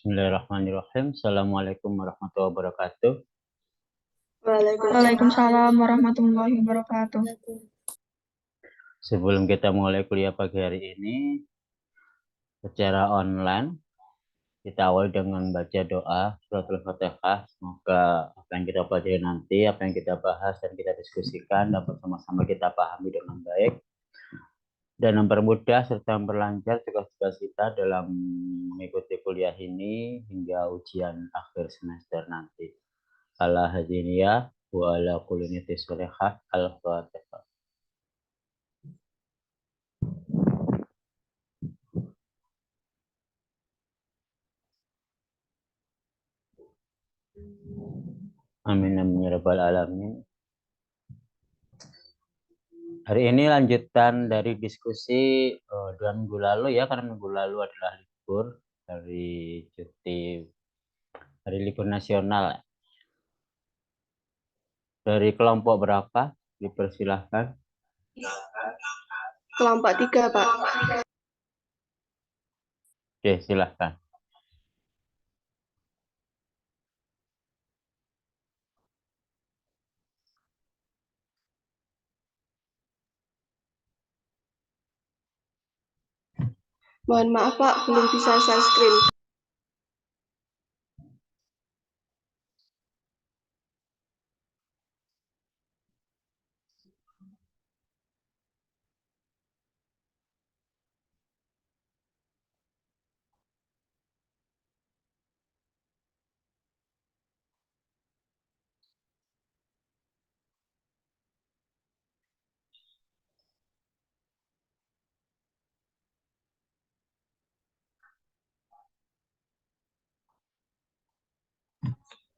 Bismillahirrahmanirrahim. Assalamualaikum warahmatullahi wabarakatuh. Waalaikumsalam warahmatullahi wabarakatuh. Sebelum kita mulai kuliah pagi hari ini secara online, kita awali dengan baca doa suratul Fatihah. Semoga apa yang kita pelajari nanti, apa yang kita bahas dan kita diskusikan dapat sama-sama kita pahami dengan baik dan mempermudah serta memperlancar tugas-tugas kita dalam mengikuti kuliah ini hingga ujian akhir semester nanti. Ala hadiniyah wa ala kulli niyyati sholihah. Al-Fatihah. Amin amin ya rabbal alamin. Hari ini lanjutan dari diskusi 2 minggu lalu ya, karena minggu lalu adalah libur dari cuti hari libur nasional. Dari kelompok berapa? Dipersilahkan. Kelompok 3, Pak. Oke, silahkan. Mohon maaf, Pak, belum bisa share screen.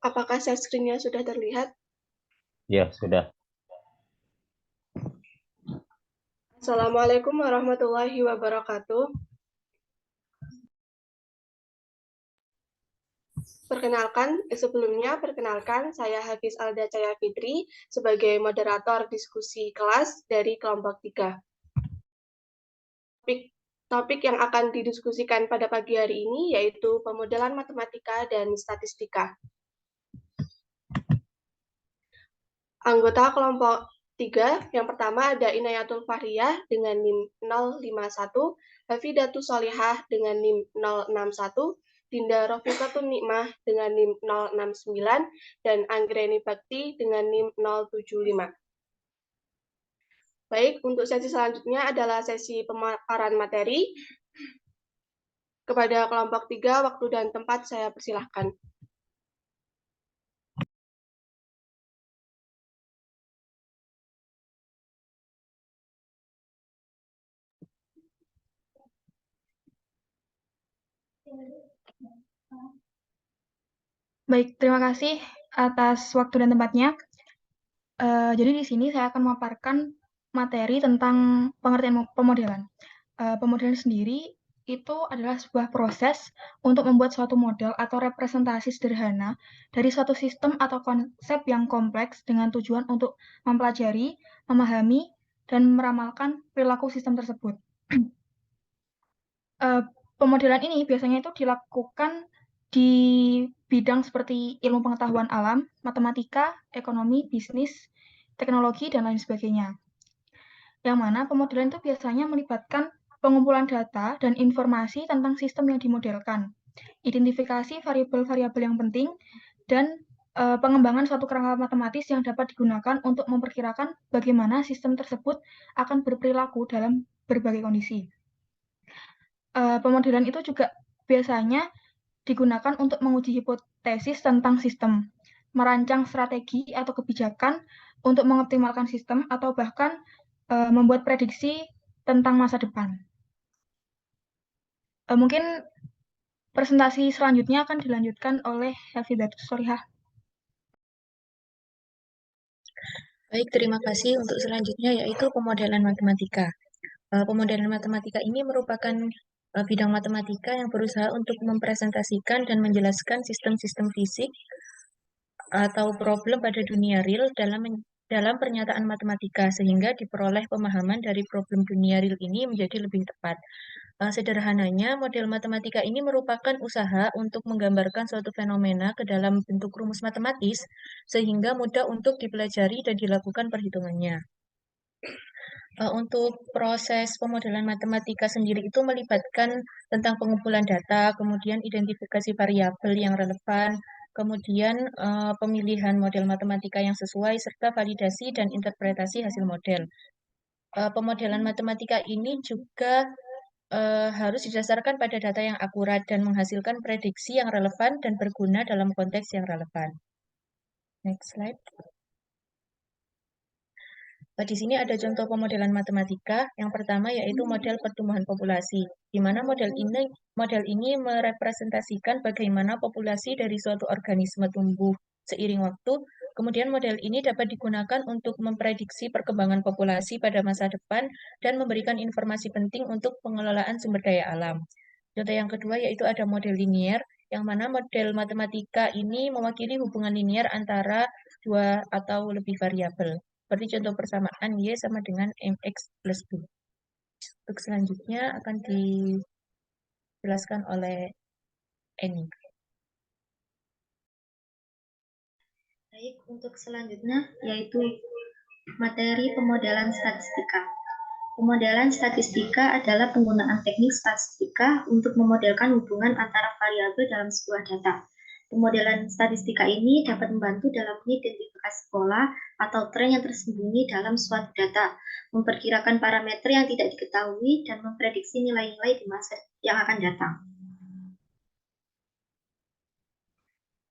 Apakah share screen-nya sudah terlihat? Ya, sudah. Assalamualaikum warahmatullahi wabarakatuh. Perkenalkan, saya Hafiz Alda Caya Fitri sebagai moderator diskusi kelas dari kelompok 3. Topik yang akan didiskusikan pada pagi hari ini yaitu pemodelan matematika dan statistika. Anggota kelompok 3, yang pertama ada Inayatul Fahriyah dengan NIM 051, Hafidatus Sholihah dengan NIM 061, Dinda Rofiqatun Nikmah dengan NIM 069, dan Anggreni Bakti dengan NIM 075. Baik, untuk sesi selanjutnya adalah sesi pemaparan materi. Kepada kelompok 3, waktu dan tempat saya persilahkan. Baik, terima kasih atas waktu dan tempatnya. Jadi di sini saya akan memaparkan materi tentang pengertian pemodelan. Pemodelan sendiri itu adalah sebuah proses untuk membuat suatu model atau representasi sederhana dari suatu sistem atau konsep yang kompleks dengan tujuan untuk mempelajari, memahami, dan meramalkan perilaku sistem tersebut. Pemodelan ini biasanya itu dilakukan di bidang seperti ilmu pengetahuan alam, matematika, ekonomi, bisnis, teknologi, dan lain sebagainya. Yang mana pemodelan itu biasanya melibatkan pengumpulan data dan informasi tentang sistem yang dimodelkan, identifikasi variabel-variabel yang penting, dan pengembangan suatu kerangka matematis yang dapat digunakan untuk memperkirakan bagaimana sistem tersebut akan berperilaku dalam berbagai kondisi. Pemodelan itu juga biasanya digunakan untuk menguji hipotesis tentang sistem, merancang strategi atau kebijakan untuk mengoptimalkan sistem, atau bahkan membuat prediksi tentang masa depan. Mungkin presentasi selanjutnya akan dilanjutkan oleh Hafidatus Sholihah. Baik, terima kasih. Untuk selanjutnya yaitu pemodelan matematika. Pemodelan matematika ini merupakan bidang matematika yang berusaha untuk mempresentasikan dan menjelaskan sistem-sistem fisik atau problem pada dunia real dalam pernyataan matematika, sehingga diperoleh pemahaman dari problem dunia real ini menjadi lebih tepat. Sederhananya, model matematika ini merupakan usaha untuk menggambarkan suatu fenomena ke dalam bentuk rumus matematis, sehingga mudah untuk dipelajari dan dilakukan perhitungannya. Untuk proses pemodelan matematika sendiri itu melibatkan tentang pengumpulan data, kemudian identifikasi variabel yang relevan, kemudian pemilihan model matematika yang sesuai, serta validasi dan interpretasi hasil model. Pemodelan matematika ini juga harus didasarkan pada data yang akurat dan menghasilkan prediksi yang relevan dan berguna dalam konteks yang relevan. Next slide. Di sini ada contoh pemodelan matematika. Yang pertama yaitu model pertumbuhan populasi, di mana model ini merepresentasikan bagaimana populasi dari suatu organisme tumbuh seiring waktu. Kemudian model ini dapat digunakan untuk memprediksi perkembangan populasi pada masa depan dan memberikan informasi penting untuk pengelolaan sumber daya alam. Contoh yang kedua yaitu ada model linier, yang mana model matematika ini mewakili hubungan linier antara dua atau lebih variabel. Seperti contoh persamaan Y sama dengan MX plus B. Untuk selanjutnya akan dijelaskan oleh Eni. Baik, untuk selanjutnya yaitu materi pemodelan statistika. Pemodelan statistika adalah penggunaan teknik statistika untuk memodelkan hubungan antara variabel dalam sebuah data. Pemodelan statistika ini dapat membantu dalam mengidentifikasi pola atau tren yang tersembunyi dalam suatu data, memperkirakan parameter yang tidak diketahui, dan memprediksi nilai-nilai di masa yang akan datang.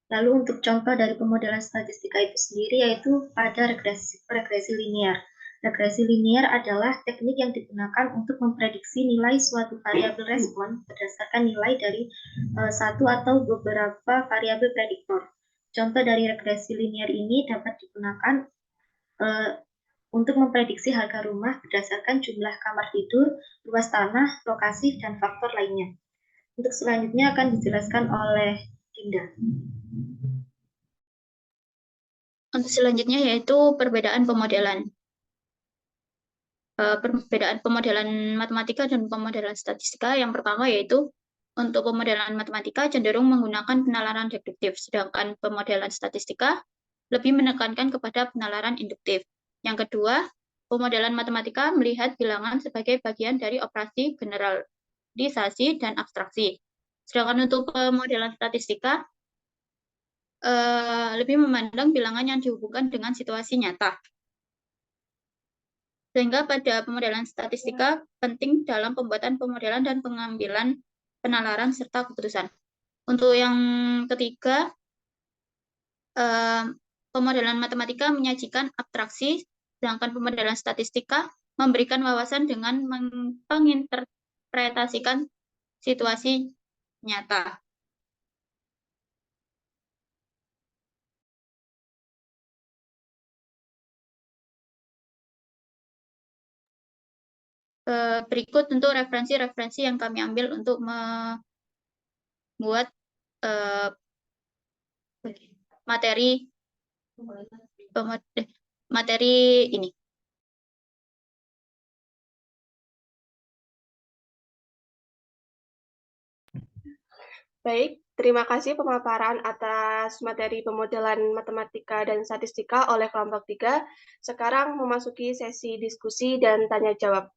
Lalu untuk contoh dari pemodelan statistika itu sendiri yaitu pada regresi linier. Regresi linier adalah teknik yang digunakan untuk memprediksi nilai suatu variabel respon berdasarkan nilai dari satu atau beberapa variabel prediktor. Contoh dari regresi linier ini dapat digunakan untuk memprediksi harga rumah berdasarkan jumlah kamar tidur, luas tanah, lokasi, dan faktor lainnya. Untuk selanjutnya akan dijelaskan oleh Dinda. Untuk selanjutnya yaitu perbedaan pemodelan. Perbedaan pemodelan matematika dan pemodelan statistika. Yang pertama yaitu untuk pemodelan matematika cenderung menggunakan penalaran deduktif, sedangkan pemodelan statistika lebih menekankan kepada penalaran induktif. Yang kedua, pemodelan matematika melihat bilangan sebagai bagian dari operasi generalisasi dan abstraksi. Sedangkan untuk pemodelan statistika lebih memandang bilangan yang dihubungkan dengan situasi nyata. Sehingga pada pemodelan statistika penting dalam pembuatan pemodelan dan pengambilan penalaran serta keputusan. Untuk yang ketiga, pemodelan matematika menyajikan abstraksi, sedangkan pemodelan statistika memberikan wawasan dengan menginterpretasikan situasi nyata. Berikut untuk referensi-referensi yang kami ambil untuk membuat materi ini. Baik, terima kasih pemaparan atas materi pemodelan matematika dan statistika oleh kelompok 3. Sekarang memasuki sesi diskusi dan tanya jawab.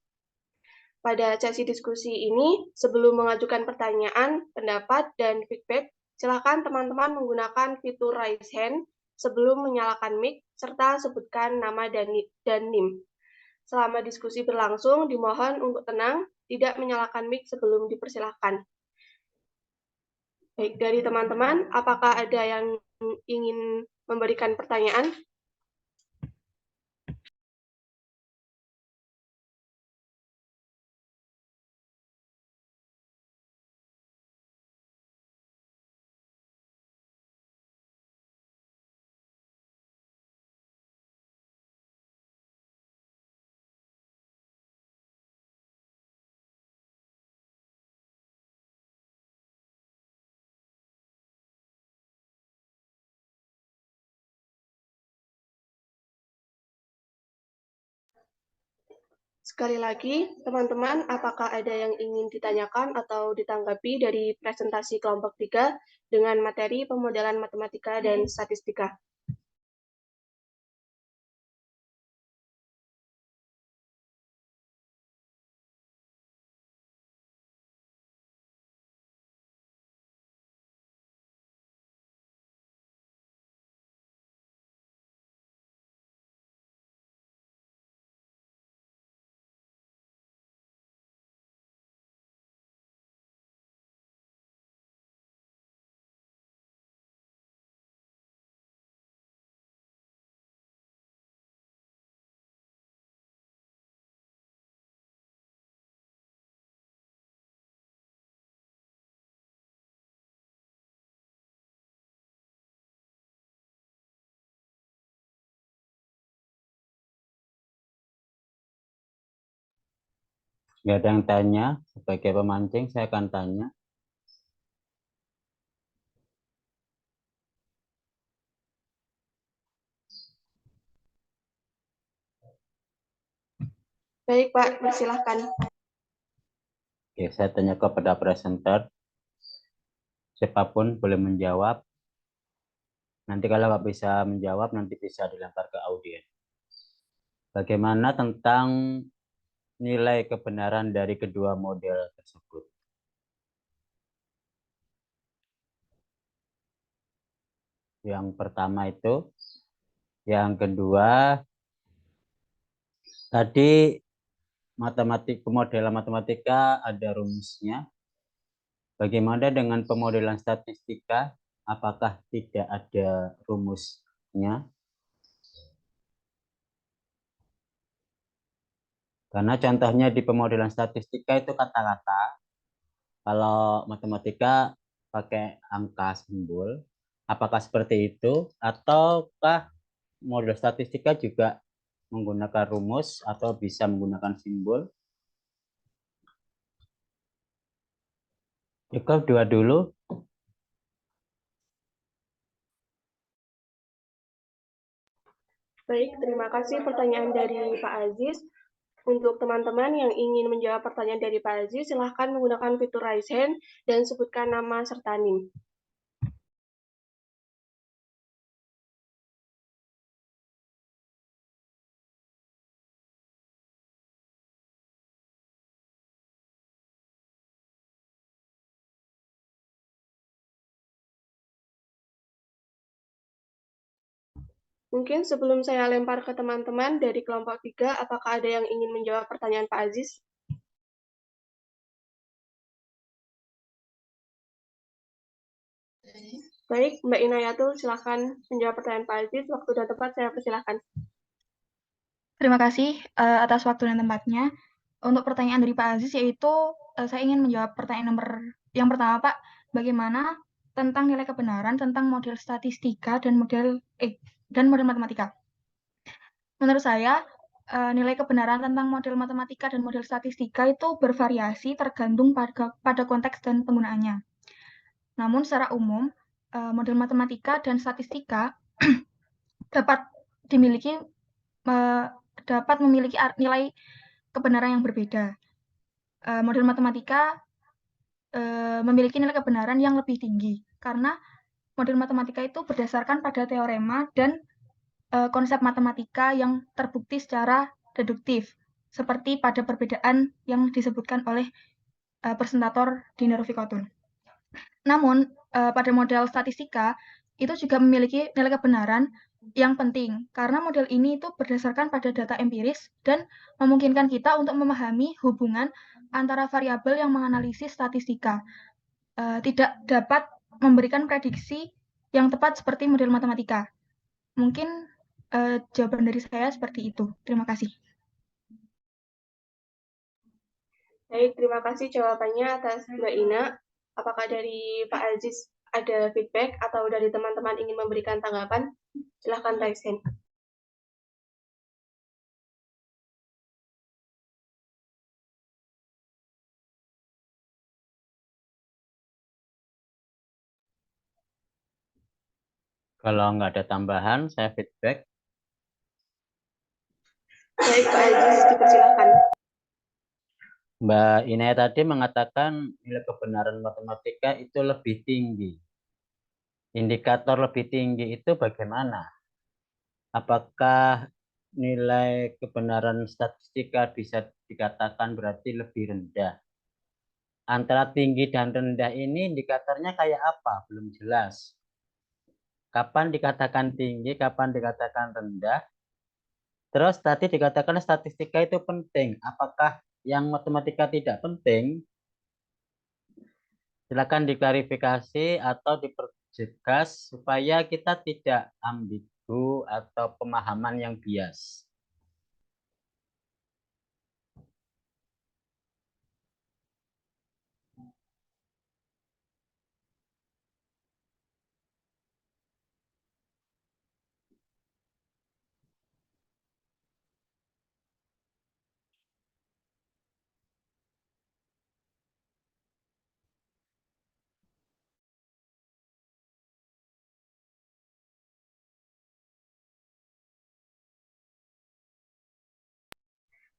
Pada sesi diskusi ini, sebelum mengajukan pertanyaan, pendapat, dan feedback, silakan teman-teman menggunakan fitur raise hand sebelum menyalakan mic, serta sebutkan nama dan NIM. Selama diskusi berlangsung, dimohon untuk tenang, tidak menyalakan mic sebelum dipersilahkan. Baik, dari teman-teman, apakah ada yang ingin memberikan pertanyaan? Sekali lagi, teman-teman, apakah ada yang ingin ditanyakan atau ditanggapi dari presentasi kelompok 3 dengan materi pemodelan matematika dan statistika? Nggak ada yang tanya, sebagai pemancing saya akan tanya. Baik, Pak, persilahkan. Oke, saya tanya kepada presenter. Siapapun boleh menjawab. Nanti kalau nggak bisa menjawab, nanti bisa dilempar ke audiens. Bagaimana tentang nilai kebenaran dari kedua model tersebut? Yang pertama itu, yang kedua, tadi pemodelan matematika ada rumusnya. Bagaimana dengan pemodelan statistika? Apakah tidak ada rumusnya? Karena contohnya di pemodelan statistika itu kata-kata. Kalau matematika pakai angka simbol. Apakah seperti itu? Ataukah model statistika juga menggunakan rumus atau bisa menggunakan simbol? Cukup dua dulu. Baik, terima kasih pertanyaan dari Pak Aziz. Untuk teman-teman yang ingin menjawab pertanyaan dari Pak Aziz, silahkan menggunakan fitur raise hand dan sebutkan nama serta NIM. Mungkin sebelum saya lempar ke teman-teman dari kelompok 3, apakah ada yang ingin menjawab pertanyaan Pak Aziz? Baik, Mbak Inayatul, silahkan menjawab pertanyaan Pak Aziz. Waktu dan tempat saya persilahkan. Terima kasih atas waktu dan tempatnya. Untuk pertanyaan dari Pak Aziz yaitu saya ingin menjawab pertanyaan nomor yang pertama, Pak. Bagaimana tentang nilai kebenaran tentang model statistika dan model matematika? Menurut saya nilai kebenaran tentang model matematika dan model statistika itu bervariasi tergantung pada konteks dan penggunaannya. Namun secara umum model matematika dan statistika dapat memiliki nilai kebenaran yang berbeda. Model matematika memiliki nilai kebenaran yang lebih tinggi karena model matematika itu berdasarkan pada teorema dan konsep matematika yang terbukti secara deduktif, seperti pada perbedaan yang disebutkan oleh presentator Dina Rufikotun. Namun pada model statistika itu juga memiliki nilai kebenaran yang penting karena model ini itu berdasarkan pada data empiris dan memungkinkan kita untuk memahami hubungan antara variabel yang menganalisis statistika. Tidak dapat memberikan prediksi yang tepat seperti model matematika. Mungkin jawaban dari saya seperti itu. Terima kasih. Baik, terima kasih jawabannya atas Mbak Ina. Apakah dari Pak Aziz ada feedback atau dari teman-teman ingin memberikan tanggapan? Silahkan raise hand. Kalau nggak ada tambahan, saya feedback. Baik, Pak Aziz, dipersilakan. Mbak Inaya tadi mengatakan nilai kebenaran matematika itu lebih tinggi. Indikator lebih tinggi itu bagaimana? Apakah nilai kebenaran statistika bisa dikatakan berarti lebih rendah? Antara tinggi dan rendah ini indikatornya kayak apa? Belum jelas. Kapan dikatakan tinggi, kapan dikatakan rendah? Terus tadi dikatakan statistika itu penting. Apakah yang matematika tidak penting? Silakan diklarifikasi atau diperjelas supaya kita tidak ambigu atau pemahaman yang bias.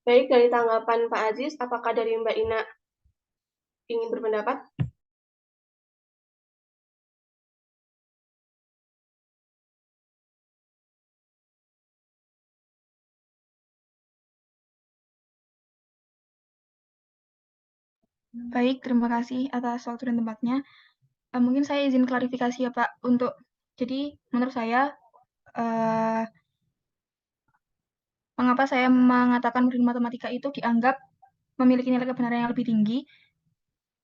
Baik, dari tanggapan Pak Aziz, apakah dari Mbak Ina ingin berpendapat? Baik, terima kasih atas waktu dan tempatnya. Mungkin saya izin klarifikasi ya Pak, jadi menurut saya mengapa saya mengatakan murid matematika itu dianggap memiliki nilai kebenaran yang lebih tinggi,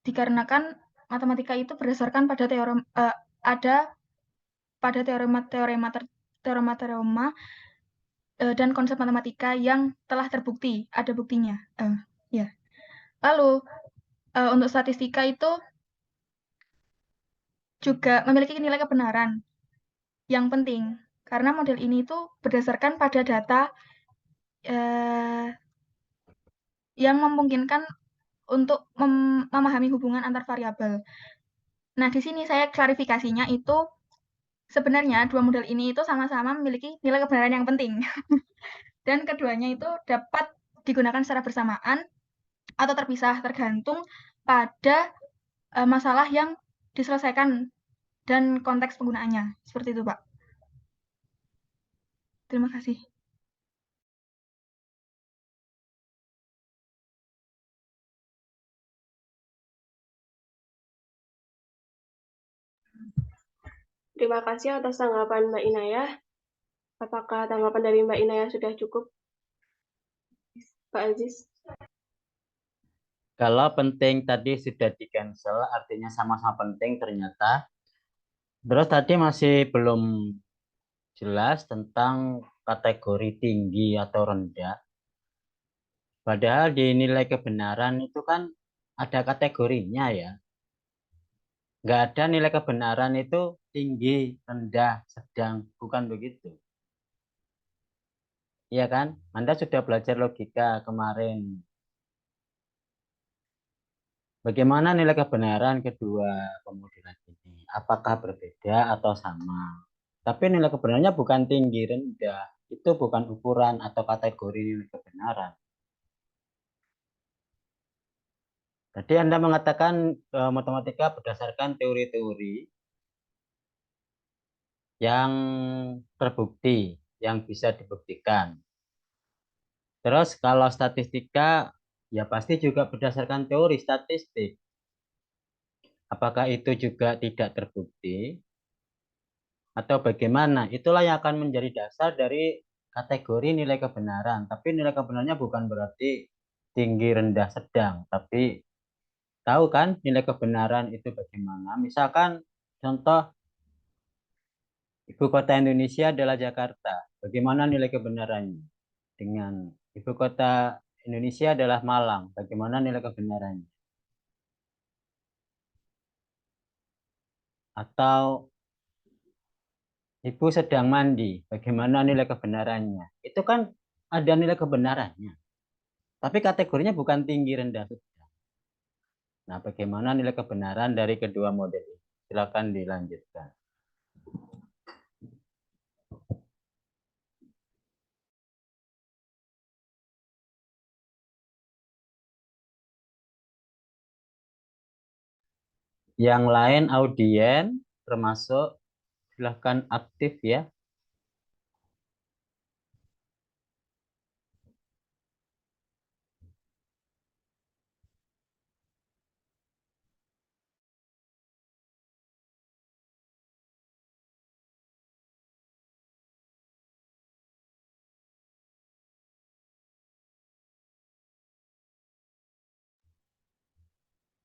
dikarenakan matematika itu berdasarkan pada teorema dan konsep matematika yang telah terbukti, ada buktinya. Ya. Lalu untuk statistika itu juga memiliki nilai kebenaran yang penting, karena model ini itu berdasarkan pada data yang memungkinkan untuk memahami hubungan antar variabel. Nah, di sini saya klarifikasinya itu sebenarnya dua model ini itu sama-sama memiliki nilai kebenaran yang penting. Dan keduanya itu dapat digunakan secara bersamaan atau terpisah tergantung pada masalah yang diselesaikan dan konteks penggunaannya. Seperti itu, Pak. Terima kasih. Terima kasih atas tanggapan Mbak Inaya. Apakah tanggapan dari Mbak Inaya sudah cukup, Pak Aziz? Kalau penting tadi sudah di-cancel, artinya sama-sama penting ternyata. Terus tadi masih belum jelas tentang kategori tinggi atau rendah. Padahal di nilai kebenaran itu kan ada kategorinya ya. Nggak ada nilai kebenaran itu tinggi, rendah, sedang. Bukan begitu. Iya kan? Anda sudah belajar logika kemarin. Bagaimana nilai kebenaran kedua pemodelan ini? Apakah berbeda atau sama? Tapi nilai kebenarannya bukan tinggi, rendah. Itu bukan ukuran atau kategori nilai kebenaran. Tadi Anda mengatakan matematika berdasarkan teori-teori yang terbukti, yang bisa dibuktikan. Terus kalau statistika, ya pasti juga berdasarkan teori statistik. Apakah itu juga tidak terbukti? Atau bagaimana? Itulah yang akan menjadi dasar dari kategori nilai kebenaran. Tapi nilai kebenarannya bukan berarti tinggi, rendah, sedang. Tapi tahu kan nilai kebenaran itu bagaimana? Misalkan contoh ibu kota Indonesia adalah Jakarta. Bagaimana nilai kebenarannya? Dengan ibu kota Indonesia adalah Malang. Bagaimana nilai kebenarannya? Atau ibu sedang mandi. Bagaimana nilai kebenarannya? Itu kan ada nilai kebenarannya. Tapi kategorinya bukan tinggi, rendah, sedang. Nah, bagaimana nilai kebenaran dari kedua model ini? Silakan dilanjutkan. Yang lain audien termasuk silahkan aktif ya.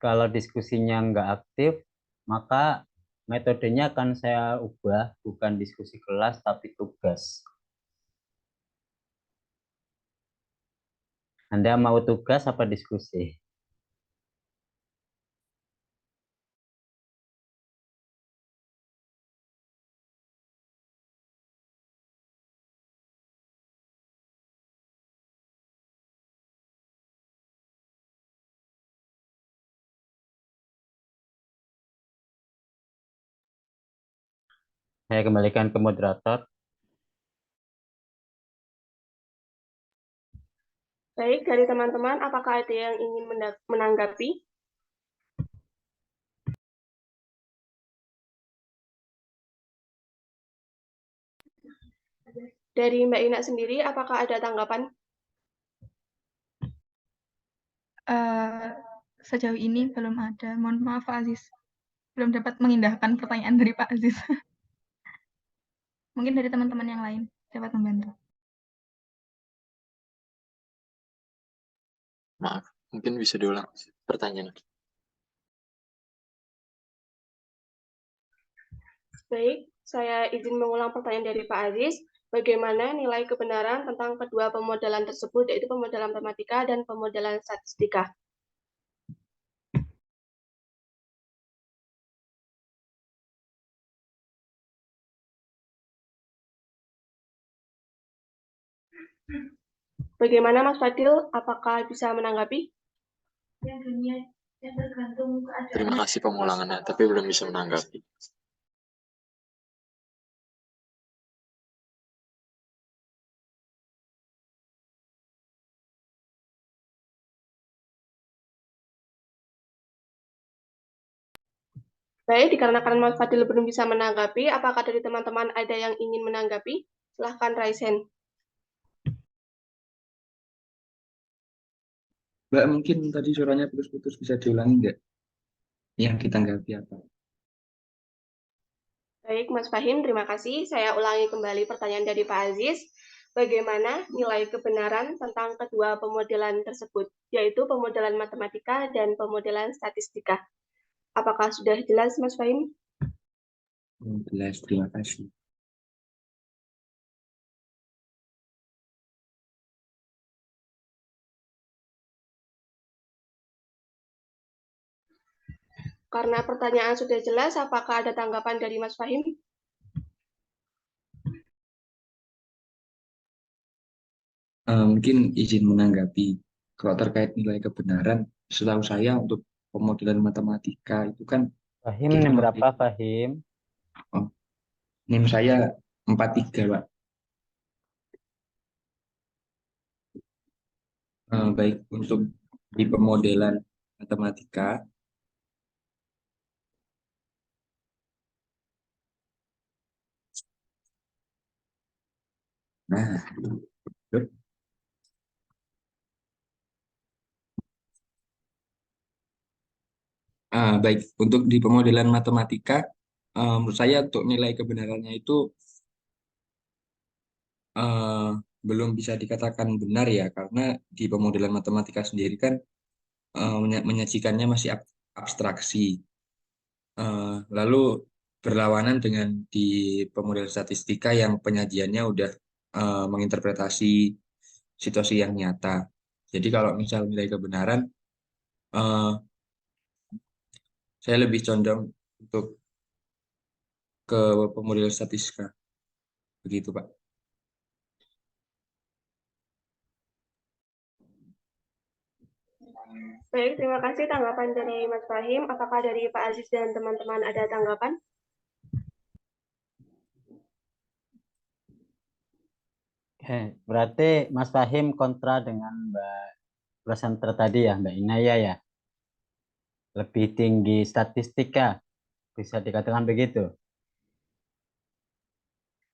Kalau diskusinya nggak aktif, maka metodenya akan saya ubah, bukan diskusi kelas, tapi tugas. Anda mau tugas apa diskusi? Saya kembalikan ke moderator. Baik, dari teman-teman, apakah ada yang ingin menanggapi? Dari Mbak Ina sendiri, apakah ada tanggapan? Sejauh ini belum ada. Mohon maaf Pak Aziz. Belum dapat mengindahkan pertanyaan dari Pak Aziz. Mungkin dari teman-teman yang lain dapat membantu. Maaf, mungkin bisa diulang pertanyaan. Baik, saya izin mengulang pertanyaan dari Pak Aziz. Bagaimana nilai kebenaran tentang kedua pemodelan tersebut, yaitu pemodelan matematika dan pemodelan statistika? Bagaimana Mas Fadil, apakah bisa menanggapi? Terima kasih pengulangannya, tapi belum bisa menanggapi. Baik, dikarenakan Mas Fadil belum bisa menanggapi, apakah dari teman-teman ada yang ingin menanggapi? Silahkan raise hand. Mbak, mungkin tadi suaranya putus-putus, bisa diulangi nggak? Yang ditanggapi apa? Baik, Mas Fahim, terima kasih. Saya ulangi kembali pertanyaan dari Pak Aziz. Bagaimana nilai kebenaran tentang kedua pemodelan tersebut, yaitu pemodelan matematika dan pemodelan statistika? Apakah sudah jelas, Mas Fahim? Jelas, terima kasih. Karena pertanyaan sudah jelas, apakah ada tanggapan dari Mas Fahim? Mungkin izin menanggapi. Kalau terkait nilai kebenaran, setahu saya untuk pemodelan matematika itu kan Fahim, kita NIM memberi- berapa Fahim? NIM saya 43, Pak. Baik, untuk di pemodelan matematika, nah, baik, untuk di pemodelan matematika, menurut saya untuk nilai kebenarannya itu belum bisa dikatakan benar ya, karena di pemodelan matematika sendiri kan menyajikannya masih abstraksi. Lalu berlawanan dengan di pemodel statistika yang penyajiannya udah menginterpretasi situasi yang nyata. Jadi kalau misal nilai kebenaran, eh, saya lebih condong untuk ke pemodel statistika. Begitu, Pak. Baik, terima kasih tanggapan dari Mas Fahim. Apakah dari Pak Aziz dan teman-teman ada tanggapan? Berarti Mas Fahim kontra dengan Mbak presenter tadi ya, Mbak Inaya ya? lebih tinggi statistika, bisa dikatakan begitu.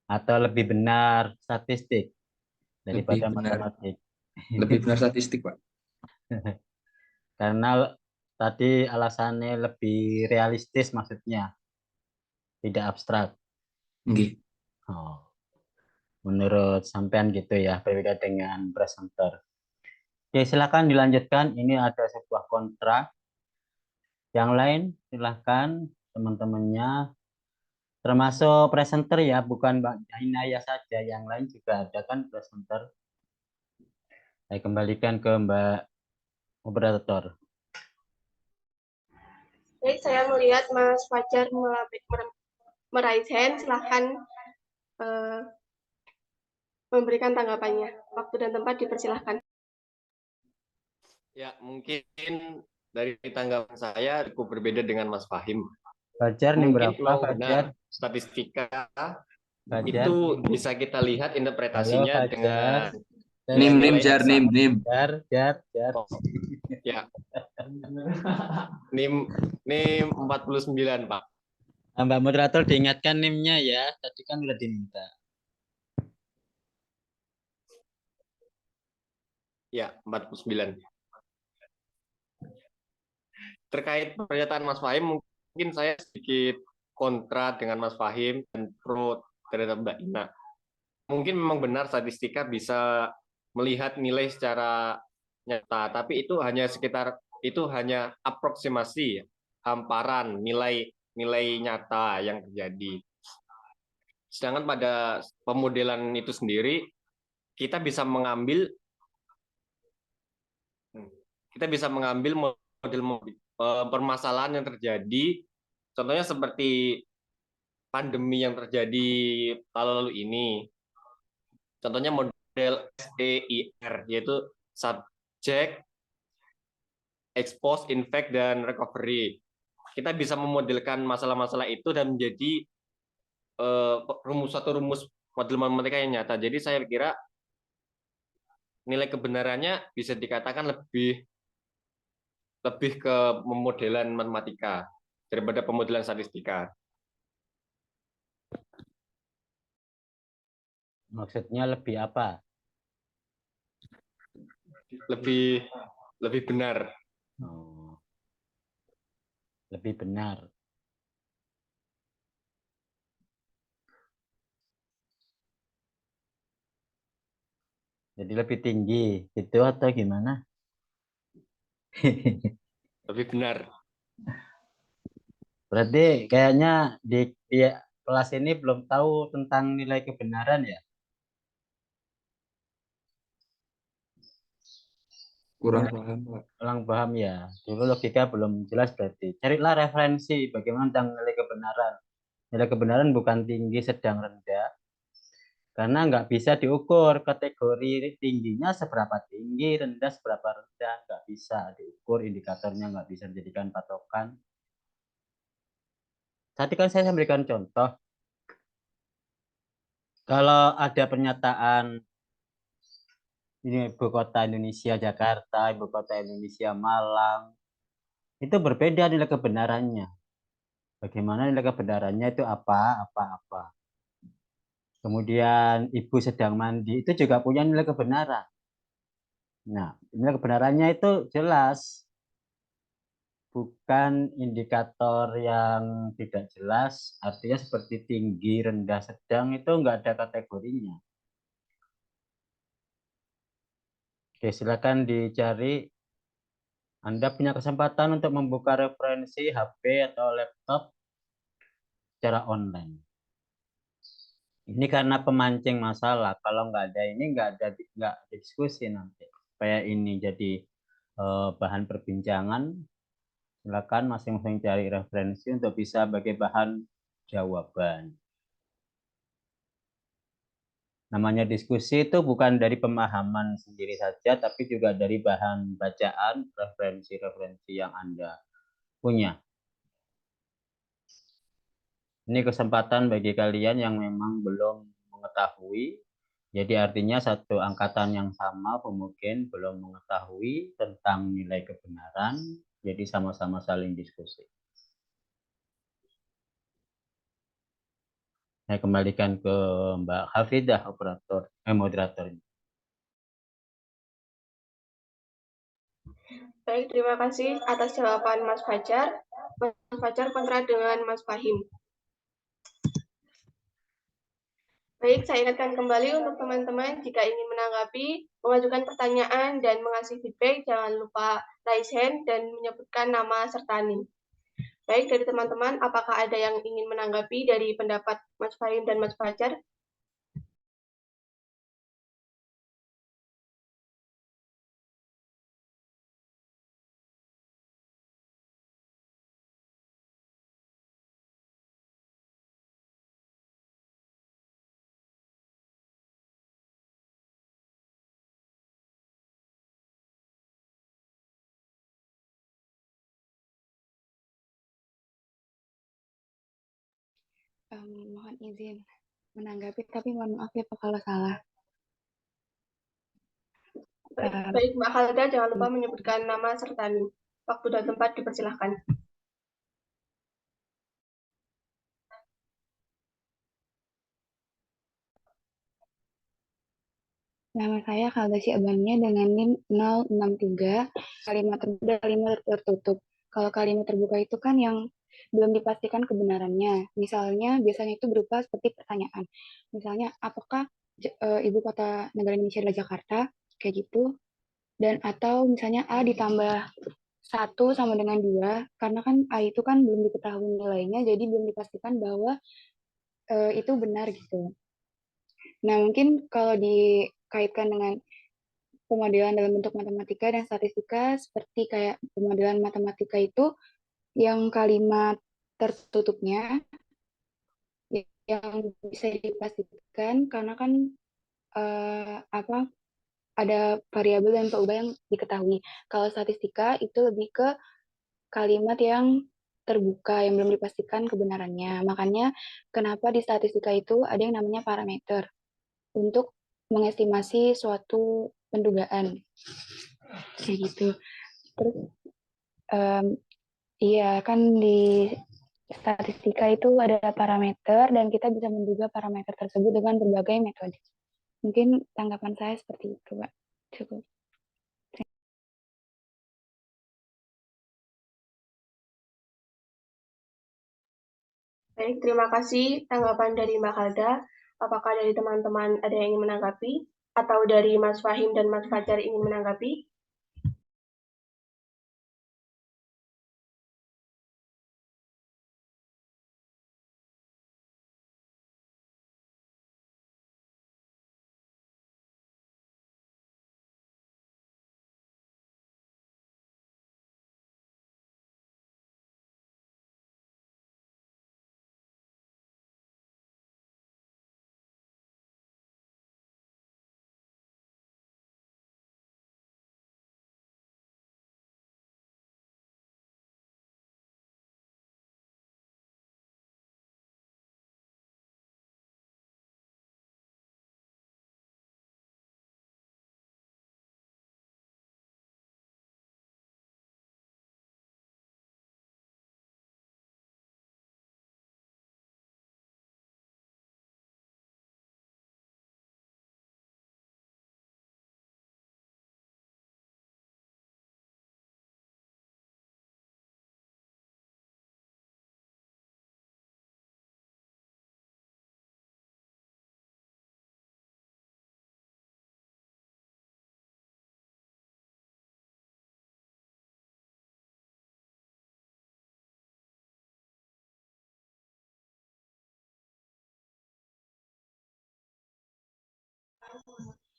Atau lebih benar statistik daripada matematik. Lebih benar statistik, Pak. Karena tadi alasannya lebih realistis maksudnya, tidak abstrak. Nggih. Oh, menurut sampean gitu ya, berbeda dengan presenter. Oke, silakan dilanjutkan. Ini ada sebuah kontrak. Yang lain silakan teman-temannya, termasuk presenter ya, bukan Mbak Inaya saja, yang lain juga ada kan presenter. Saya kembalikan ke Mbak moderator. Baik, saya melihat Mas Fajar meraih hand. Silahkan memberikan tanggapannya. Waktu dan tempat dipersilahkan. Ya, mungkin dari tanggapan saya cukup berbeda dengan Mas Fahim. Fajar nih Mungkin berapa, benar statistika Fajar? itu bisa kita lihat interpretasinya Halo, dengan Nim Jar. Oh, ya. NIM 49, Pak. Mbak moderator diingatkan NIM-nya ya, tadi kan udah diminta. Ya, 49. Terkait pernyataan Mas Fahim, mungkin saya sedikit kontra dengan Mas Fahim dan pro terhadap Mbak Ina. Mungkin memang benar statistika bisa melihat nilai secara nyata, tapi itu hanya aproksimasi, hamparan nilai nyata yang terjadi. Sedangkan pada pemodelan itu sendiri kita bisa mengambil model permasalahan yang terjadi, contohnya seperti pandemi yang terjadi lalu ini. Contohnya model SEIR, yaitu Subject, Expose, Infect, dan Recovery. Kita bisa memodelkan masalah-masalah itu dan menjadi satu rumus model matematika yang nyata. Jadi saya kira nilai kebenarannya bisa dikatakan lebih ke pemodelan matematika daripada pemodelan statistika. Maksudnya lebih apa? Lebih benar. Oh. Lebih benar. Jadi lebih tinggi, itu atau gimana? Lebih benar. Berarti kayaknya di kelas ini belum tahu tentang nilai kebenaran ya? Kurang paham, Pak. Kurang paham ya. Dulu logika belum jelas berarti. Carilah referensi bagaimana tentang nilai kebenaran. Nilai kebenaran bukan tinggi, sedang, rendah. Karena nggak bisa diukur kategori tingginya seberapa tinggi, rendah seberapa rendah. Nggak bisa diukur, indikatornya nggak bisa dijadikan patokan. Tadi kan saya memberikan contoh. Kalau ada pernyataan ini ibu kota Indonesia Jakarta, ibu kota Indonesia Malang, itu berbeda nilai kebenarannya. Bagaimana nilai kebenarannya itu apa. Kemudian ibu sedang mandi itu juga punya nilai kebenaran. Nah, nilai kebenarannya itu jelas. Bukan indikator yang tidak jelas, artinya seperti tinggi, rendah, sedang, itu enggak ada kategorinya. Oke, silakan dicari. Anda punya kesempatan untuk membuka referensi HP atau laptop secara online. Ini karena pemancing masalah. Kalau nggak ada ini nggak diskusi nanti. Supaya ini jadi bahan perbincangan, silakan masing-masing cari referensi untuk bisa sebagai bahan jawaban. Namanya diskusi itu bukan dari pemahaman sendiri saja, tapi juga dari bahan bacaan, referensi-referensi yang Anda punya. Ini kesempatan bagi kalian yang memang belum mengetahui, Jadi artinya satu angkatan yang sama mungkin belum mengetahui tentang nilai kebenaran, jadi sama-sama saling diskusi. Saya kembalikan ke Mbak Hafidah, moderator. Baik, terima kasih atas jawaban Mas Fajar. Mas Fajar kontra dengan Mas Fahim. Baik, saya ingatkan kembali untuk teman-teman jika ingin menanggapi, mengajukan pertanyaan, dan mengasih feedback, jangan lupa raise hand dan menyebutkan nama serta NIM. Baik, dari teman-teman, apakah ada yang ingin menanggapi dari pendapat Mas Fahim dan Mas Fajar? Mohon izin menanggapi, tapi mohon maaf ya Pak kalau salah. Baik, Mbak Khalida, jangan lupa menyebutkan nama serta NIM. Waktu dan tempat dipersilahkan. Nama saya Khalida Syabania dengan NIM 063, kalimat tertutup. Kalau kalimat terbuka itu kan yang belum dipastikan kebenarannya. Misalnya, biasanya itu berupa seperti pertanyaan. Misalnya, apakah ibu kota negara Indonesia adalah Jakarta? Kayak gitu. Dan atau misalnya A ditambah 1 sama dengan 2, karena kan A itu kan belum diketahui nilainya, jadi belum dipastikan bahwa itu benar gitu. Nah, mungkin kalau dikaitkan dengan pemodelan dalam bentuk matematika dan statistika, seperti kayak pemodelan matematika itu yang kalimat tertutupnya yang bisa dipastikan karena kan ada variabel dan perubahan yang diketahui. Kalau statistika itu lebih ke kalimat yang terbuka yang belum dipastikan kebenarannya. Makanya kenapa di statistika itu ada yang namanya parameter untuk mengestimasi suatu pendugaan. Kayak gitu. Terus iya kan di statistika itu ada parameter dan kita bisa menduga parameter tersebut dengan berbagai metode. Mungkin tanggapan saya seperti itu, Pak. Cukup. Baik, terima kasih tanggapan dari Mbak Khalida. Apakah dari teman-teman ada yang ingin menanggapi? Atau dari Mas Fahim dan Mas Fajar ingin menanggapi?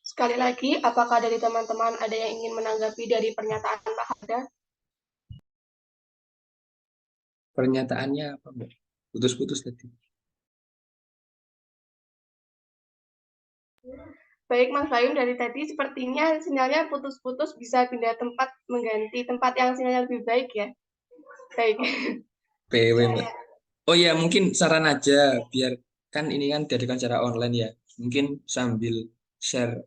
Sekali lagi, apakah dari teman-teman ada yang ingin menanggapi dari pernyataan Mbak Khalida? Pernyataannya apa, Mbak? Putus-putus tadi. Baik, Mas Fahim, dari tadi sepertinya sinyalnya putus-putus, bisa pindah tempat, mengganti tempat yang sinyalnya lebih baik ya. Baik. PW, Mbak. Oh ya, mungkin saran aja, biar kan ini kan diadakan secara online ya. Mungkin sambil share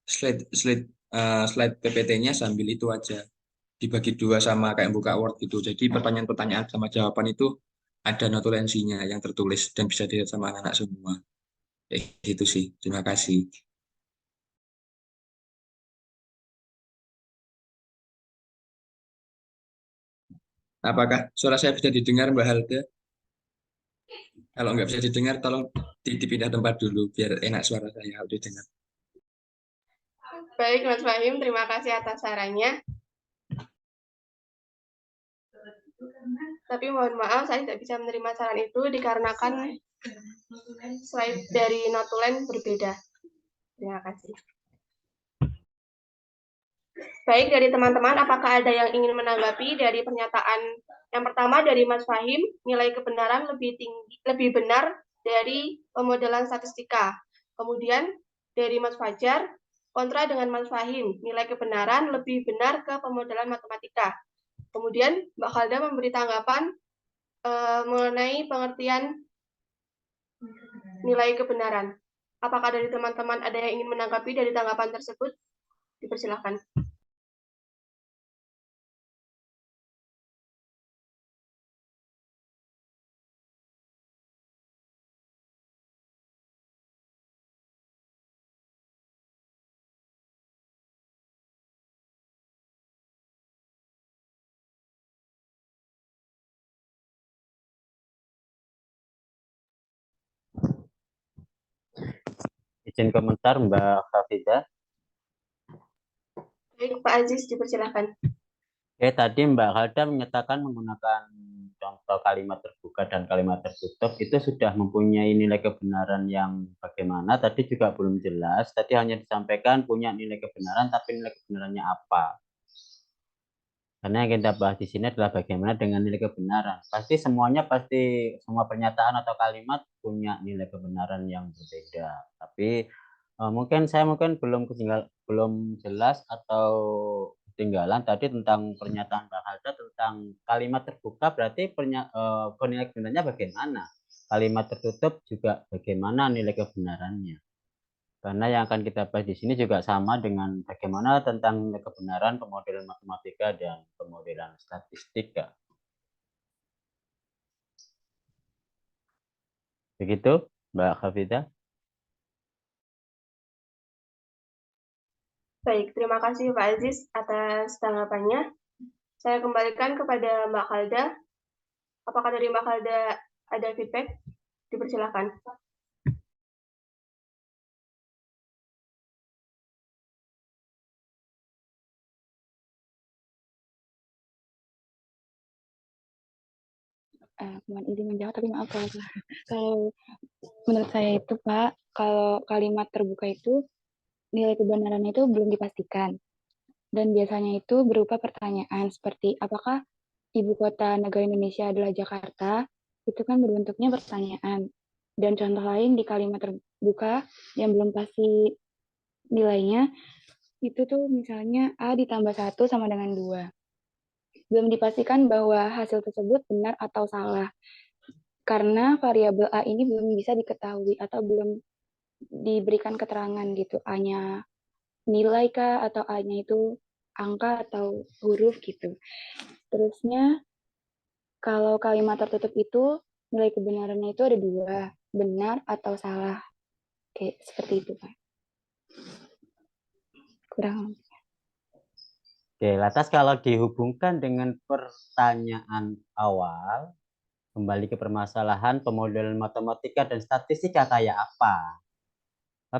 slide PPT-nya sambil itu aja. Dibagi dua sama kayak buka Word gitu. Jadi pertanyaan-pertanyaan sama jawaban itu ada notulensinya yang tertulis dan bisa dilihat sama anak-anak semua. Kayak gitu sih. Terima kasih. Apakah suara saya bisa didengar, Mbak Halda? Kalau nggak bisa didengar, tolong dipindah tempat dulu biar enak suara saya kalau didengar. Baik, Mas Fahim, terima kasih atas sarannya. Tapi mohon maaf, saya tidak bisa menerima saran itu dikarenakan slide dari notulen berbeda. Terima kasih. Baik, dari teman-teman, apakah ada yang ingin menanggapi dari pernyataan yang pertama dari Mas Fahim, nilai kebenaran lebih benar dari pemodelan statistika. Kemudian dari Mas Fajar, kontra dengan Mas Fahim, nilai kebenaran lebih benar ke pemodelan matematika. Kemudian Mbak Khalda memberi tanggapan mengenai pengertian nilai kebenaran. Apakah dari teman-teman ada yang ingin menanggapi dari tanggapan tersebut? Dipersilakan. Izin komentar Mbak Hafidah. Baik, Pak Aziz, dipersilakan. Oke, tadi Mbak Halda menyatakan menggunakan contoh kalimat terbuka dan kalimat tertutup itu sudah mempunyai nilai kebenaran yang bagaimana, tadi juga belum jelas. Tadi hanya disampaikan punya nilai kebenaran, tapi nilai kebenarannya apa? Karena yang kita bahas di sini adalah bagaimana dengan nilai kebenaran. Semua pernyataan atau kalimat punya nilai kebenaran yang berbeda. Tapi mungkin belum jelas atau ketinggalan tadi tentang pernyataan Mbak Halda tentang kalimat terbuka, berarti nilai kebenarannya bagaimana? Kalimat tertutup juga bagaimana nilai kebenarannya? Karena yang akan kita bahas di sini juga sama dengan bagaimana tentang nilai kebenaran pemodelan matematika dan pemodelan statistika. Begitu, Mbak Hafidah. Baik, terima kasih Pak Aziz atas tanggapannya. Saya kembalikan kepada Mbak Khalda. Apakah dari Mbak Khalda ada feedback? Dipersilakan. Mohon izin menjawab, tapi maaf kalau menurut saya itu Pak, kalau kalimat terbuka itu nilai kebenarannya itu belum dipastikan. Dan biasanya itu berupa pertanyaan seperti apakah ibu kota negara Indonesia adalah Jakarta? Itu kan berbentuknya pertanyaan. Dan contoh lain di kalimat terbuka yang belum pasti nilainya, itu tuh misalnya A ditambah 1 sama dengan 2. Belum dipastikan bahwa hasil tersebut benar atau salah. Karena variabel A ini belum bisa diketahui atau belum diberikan keterangan gitu. A-nya nilai kah atau A-nya itu angka atau huruf gitu. Terusnya kalau kalimat tertutup itu nilai kebenarannya itu ada 2, benar atau salah. Kayak seperti itu, Pak. Kurang. Oke, lantas kalau dihubungkan dengan pertanyaan awal, kembali ke permasalahan pemodelan matematika dan statistika kayak apa?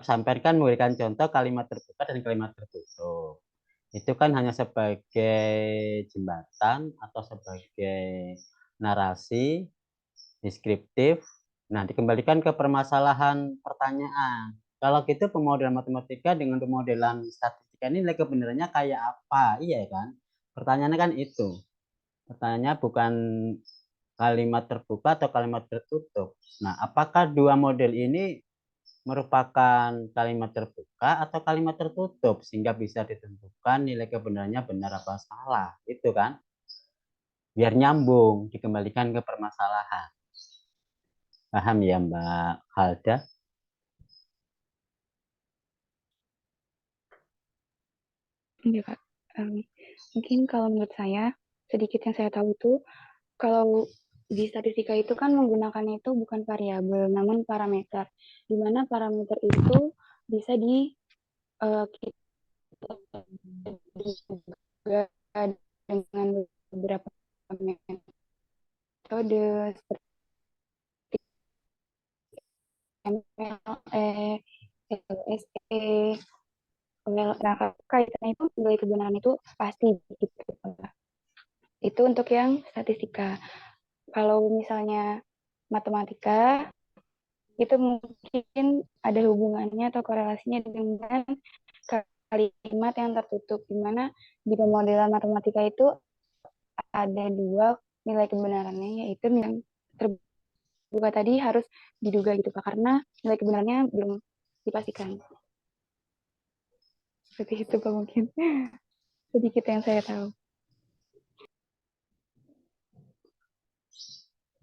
Sampaikan memberikan contoh kalimat terbuka dan kalimat tertutup. Itu kan hanya sebagai jembatan atau sebagai narasi deskriptif. Nah, dikembalikan ke permasalahan pertanyaan. Kalau gitu pemodelan matematika dengan pemodelan statistika ini nilai kebenarannya kayak apa? Iya kan? Pertanyaannya kan itu. Pertanyaannya bukan kalimat terbuka atau kalimat tertutup. Nah, apakah dua model ini merupakan kalimat terbuka atau kalimat tertutup sehingga bisa ditentukan nilai kebenarannya benar apa salah, itu kan? Biar nyambung, dikembalikan ke permasalahan. Paham ya Mbak Halda? Iya, Kak. Mungkin kalau menurut saya, sedikit yang saya tahu itu, kalau di statistika itu kan menggunakannya itu bukan variabel, namun parameter. Di mana parameter itu bisa kita juga dengan beberapa metode seperti MLE, LSE. Nah, kaitannya itu nilai kebenaran itu pasti gitu. Itu untuk yang statistika. Kalau misalnya matematika, itu mungkin ada hubungannya atau korelasinya dengan kalimat yang tertutup, di mana di pemodelan matematika itu ada dua nilai kebenarannya, yaitu yang terbuka tadi harus diduga gitu Pak, karena nilai kebenarannya belum dipastikan. Seperti itu Pak mungkin. Sedikit yang saya tahu.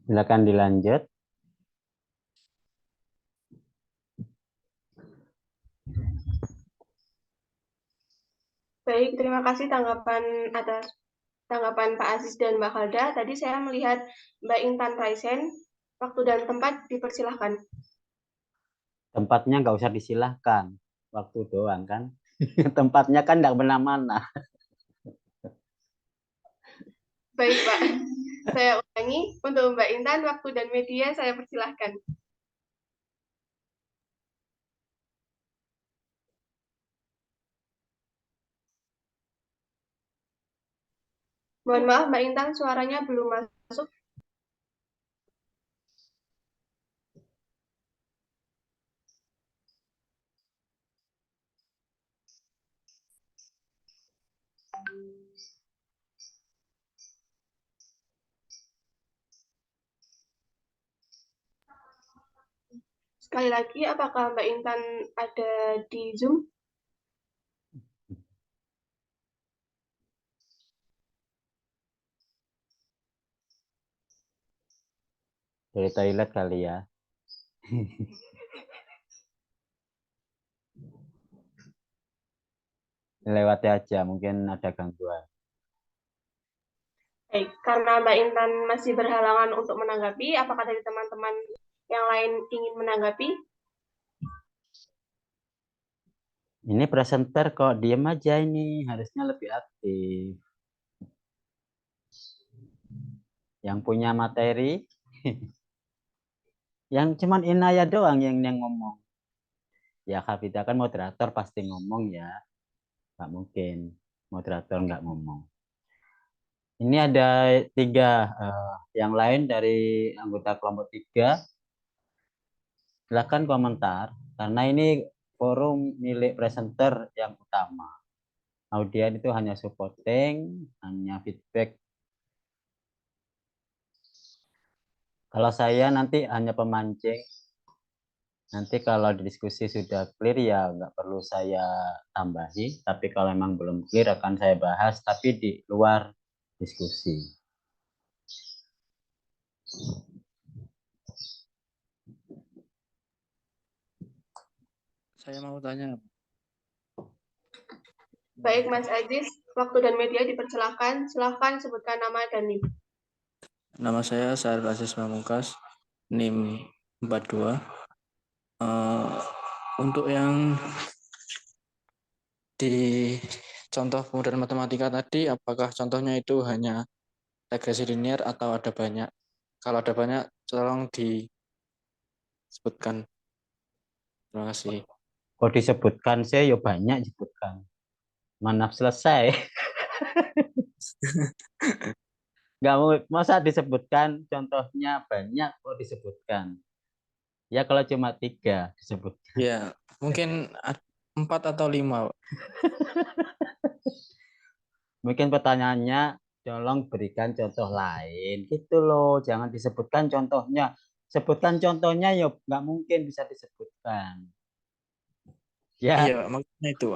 Silakan dilanjut. Baik, terima kasih tanggapan Pak Aziz dan Mbak Khalda. Tadi saya melihat Mbak Intan Raisen. Waktu dan tempat dipersilahkan. Tempatnya nggak usah disilahkan, waktu doang kan. Tempatnya kan nggak mana-mana. Baik Pak, saya ulangi. Untuk Mbak Intan, waktu dan media saya persilahkan. Mohon maaf Mbak Intan, suaranya belum masuk. Sekali lagi, apakah Mbak Intan ada di Zoom? Dari toilet kali ya. Lewati aja, mungkin ada gangguan. Baik, karena Mbak Intan masih berhalangan untuk menanggapi, apakah dari teman-teman yang lain ingin menanggapi? Ini presenter kok diem aja ini, harusnya lebih aktif. Yang punya materi, yang cuman Inaya doang yang ngomong. Ya Kapita kan moderator pasti ngomong ya, nggak mungkin moderator nggak ngomong. Ini ada 3 yang lain dari anggota kelompok 3. Silakan komentar, karena ini forum milik presenter yang utama. Audien itu hanya supporting, hanya feedback. Kalau saya nanti hanya pemancing. Nanti kalau diskusi sudah clear ya nggak perlu saya tambahi. Tapi kalau memang belum clear akan saya bahas, tapi di luar diskusi. Saya mau tanya. Baik Mas Aziz, waktu dan media dipersilahkan. Silahkan sebutkan nama dan NIM. Nama saya Syarif Aziz Pamungkas, NIM 42. Untuk yang di contoh pemodelan matematika tadi, apakah contohnya itu hanya regresi linear atau ada banyak? Kalau ada banyak, tolong disebutkan. Terima kasih. Kok disebutkan saya ya banyak disebutkan. Mana selesai. Nggak mau, masa disebutkan contohnya banyak kok disebutkan. Ya kalau cuma 3 disebutkan. Ya, mungkin 4 atau 5. Mungkin pertanyaannya tolong berikan contoh lain gitu loh, jangan disebutkan contohnya. Sebutkan contohnya ya nggak mungkin bisa disebutkan. Ya. Iya, maksudnya itu.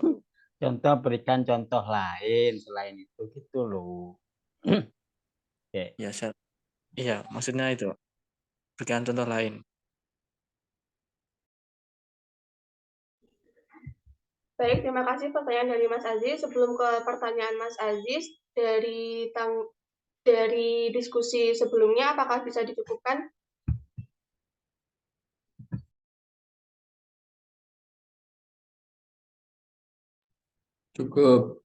Contoh, berikan contoh lain selain itu gitu loh. Oke. Ya, iya, maksudnya itu. Berikan contoh lain. Baik, terima kasih pertanyaan dari Mas Aziz. Sebelum ke pertanyaan Mas Aziz, dari diskusi sebelumnya, apakah bisa dicukupkan? Cukup.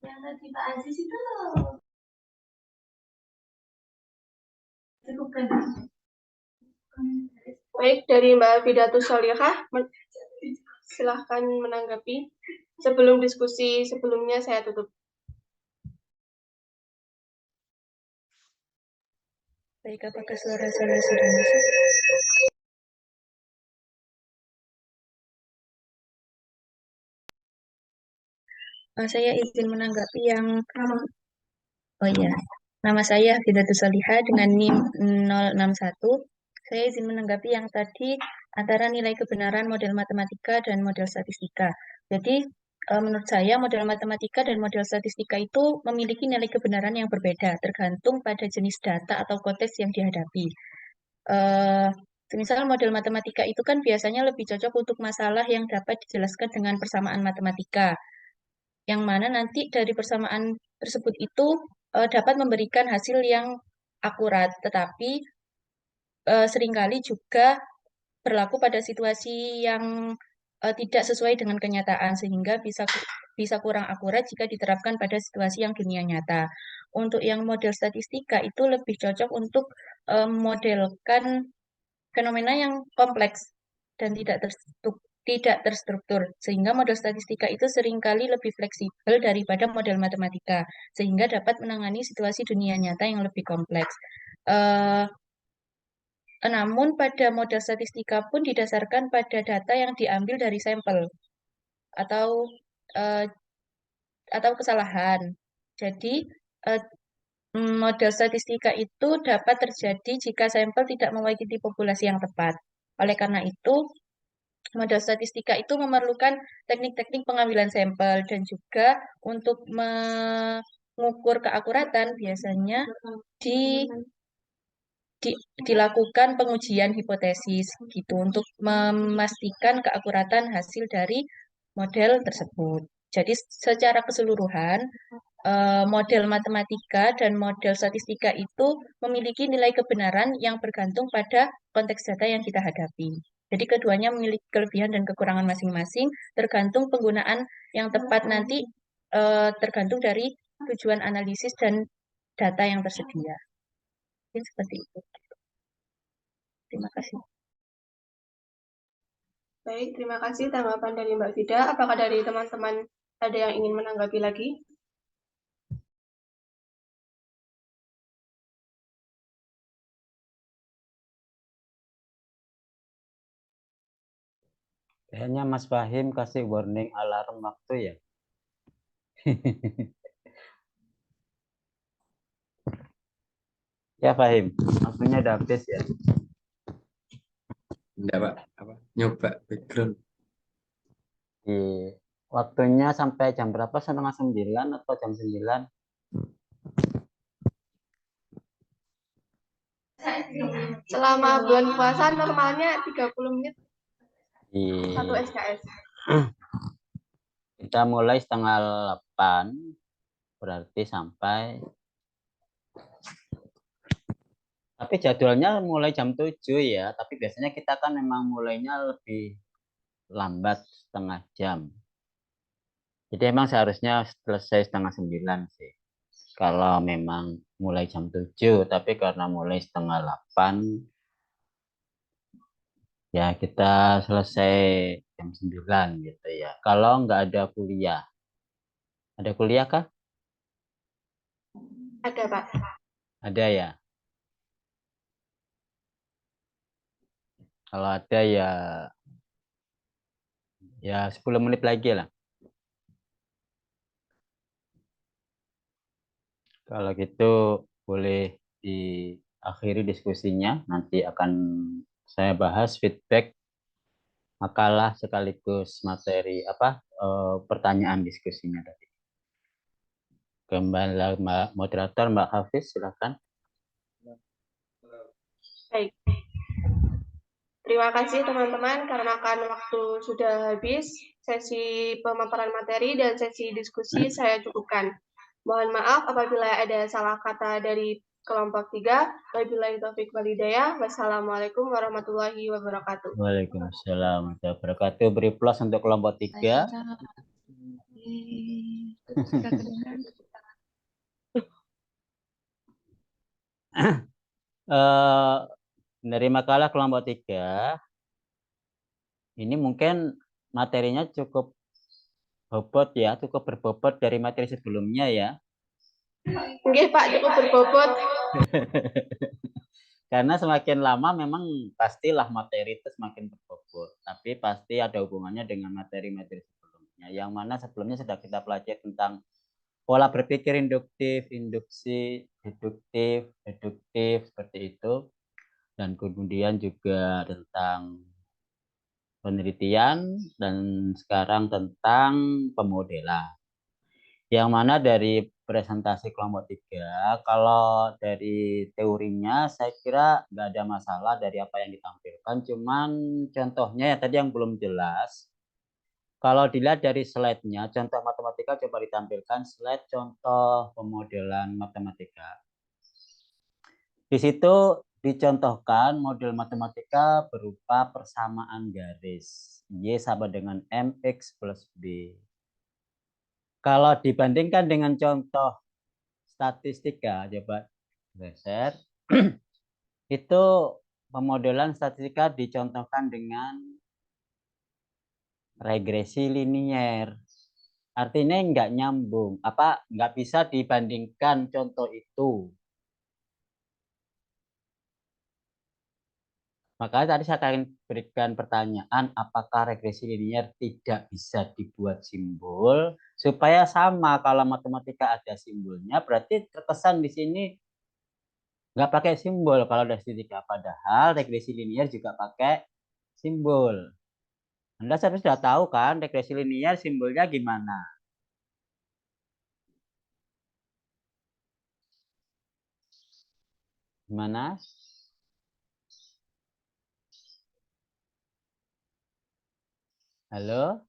Yang tadi Pak Aziz itu cukupkan. Baik, dari Mbak Fidatus Solihah, silahkan menanggapi. Sebelum diskusi sebelumnya saya tutup. Baik, apakah suara saya sudah masuk? Saya izin menanggapi yang oh iya, nama saya Fidatus Solihah dengan NIM 061. Saya izin menanggapi yang tadi antara nilai kebenaran model matematika dan model statistika. Jadi menurut saya model matematika dan model statistika itu memiliki nilai kebenaran yang berbeda tergantung pada jenis data atau konteks yang dihadapi. Misal model matematika itu kan biasanya lebih cocok untuk masalah yang dapat dijelaskan dengan persamaan matematika, yang mana nanti dari persamaan tersebut itu dapat memberikan hasil yang akurat, tetapi seringkali juga berlaku pada situasi yang tidak sesuai dengan kenyataan, sehingga bisa kurang akurat jika diterapkan pada situasi yang dunia nyata. Untuk yang model statistika itu lebih cocok untuk modelkan fenomena yang kompleks dan tidak terstruktur, sehingga model statistika itu seringkali lebih fleksibel daripada model matematika, sehingga dapat menangani situasi dunia nyata yang lebih kompleks. Namun pada model statistika pun didasarkan pada data yang diambil dari sampel atau kesalahan. Jadi model statistika itu dapat terjadi jika sampel tidak mewakili populasi yang tepat. Oleh karena itu, model statistika itu memerlukan teknik-teknik pengambilan sampel dan juga untuk mengukur keakuratan biasanya dilakukan pengujian hipotesis gitu untuk memastikan keakuratan hasil dari model tersebut. Jadi secara keseluruhan model matematika dan model statistika itu memiliki nilai kebenaran yang bergantung pada konteks data yang kita hadapi. Jadi keduanya memiliki kelebihan dan kekurangan masing-masing, tergantung penggunaan yang tepat nanti tergantung dari tujuan analisis dan data yang tersedia. Mungkin seperti itu. Terima kasih. Baik, terima kasih tanggapan dari Mbak Vida. Apakah dari teman-teman ada yang ingin menanggapi lagi? Kayaknya Mas Fahim kasih warning alarm waktu ya. Ya Fahim, waktunya udah habis ya. Enggak, Pak. Apa? Nyoba background. Waktunya sampai jam berapa? 8:30 atau jam 9? Selama bulan puasa normalnya 30 menit. 1 SKS. Kita mulai 7:30, berarti sampai. Tapi jadwalnya mulai jam 7 ya, tapi biasanya kita kan memang mulainya lebih lambat, setengah jam. Jadi emang seharusnya selesai 8:30 sih. Kalau memang mulai jam 7, tapi karena mulai 7:30, ya kita selesai jam 9 gitu ya. Kalau nggak ada kuliah. Ada kuliah kah? Ada, Pak. Ada ya. Kalau ada ya 10 menit lagi lah. Kalau gitu boleh diakhiri diskusinya. Nanti akan saya bahas feedback makalah sekaligus materi pertanyaan diskusinya tadi. Kembali moderator Mbak Hafiz, silakan. Baik. Terima kasih teman-teman, karena waktu sudah habis, sesi pemaparan materi dan sesi diskusi saya cukupkan. Mohon maaf apabila ada salah kata dari kelompok 3. Wabillahi taufiq wal hidayah. Wassalamualaikum warahmatullahi wabarakatuh. Waalaikumsalam warahmatullahi wabarakatuh. Beri plus untuk kelompok 3. Dari makalah kelompok 3 ini mungkin materinya cukup bobot ya, cukup berbobot dari materi sebelumnya ya. Oke Pak, cukup berbobot. Karena semakin lama memang pastilah materi itu semakin berbobot, tapi pasti ada hubungannya dengan materi-materi sebelumnya. Yang mana sebelumnya sudah kita pelajari tentang pola berpikir induktif, induksi, deduktif, deduktif, seperti itu. Dan kemudian juga tentang penelitian dan sekarang tentang pemodelan. Yang mana dari presentasi kelompok 3, kalau dari teorinya saya kira nggak ada masalah dari apa yang ditampilkan, cuman contohnya ya tadi yang belum jelas. Kalau dilihat dari slide-nya, contoh matematika coba ditampilkan slide contoh pemodelan matematika. Di situ dicontohkan model matematika berupa persamaan garis. Y sama dengan MX plus B. Kalau dibandingkan dengan contoh statistika, coba geser, itu pemodelan statistika dicontohkan dengan regresi linier. Artinya nggak nyambung, nggak bisa dibandingkan contoh itu. Makanya tadi saya akan berikan pertanyaan, apakah regresi linier tidak bisa dibuat simbol? Supaya sama, kalau matematika ada simbolnya, berarti terkesan di sini nggak pakai simbol kalau ada statistika. Padahal regresi linier juga pakai simbol. Anda sudah tahu kan regresi linier simbolnya gimana? Gimana? Halo?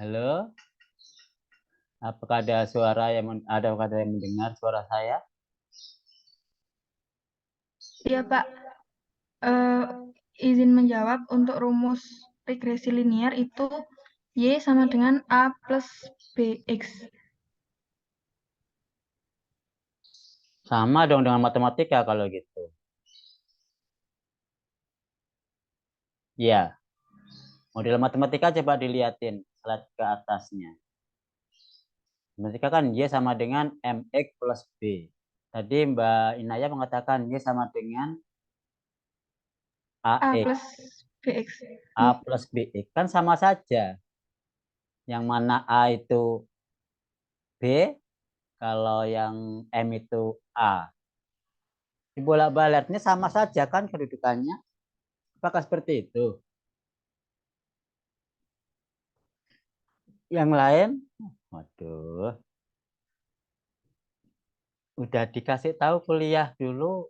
Halo? Apakah ada suara yang mendengar suara saya? Iya, Pak. Izin menjawab, untuk rumus regresi linier itu Y sama dengan A plus BX. Sama dong dengan matematika kalau gitu. Ya. Model matematika coba dilihatin slide ke atasnya. Matematika kan Y sama dengan MX plus B. Tadi Mbak Inaya mengatakan Y sama dengan A AX. plus BX. A plus BX. Kan sama saja. Yang mana A itu B, kalau yang M itu A. Dibolak-baliknya sama saja kan kedudukannya. Apakah seperti itu? Yang lain? Waduh. Udah dikasih tahu kuliah dulu,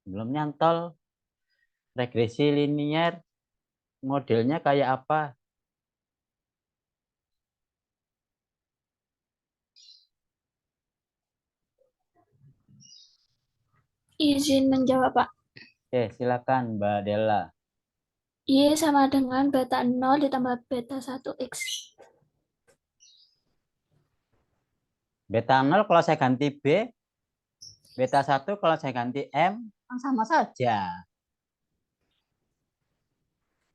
belum nyantol regresi linier modelnya kayak apa? Izin menjawab, Pak. Oke, silakan Mbak Della. Y sama dengan beta 0 ditambah beta 1X. Beta 0 kalau saya ganti B, beta 1 kalau saya ganti M, kan sama saja.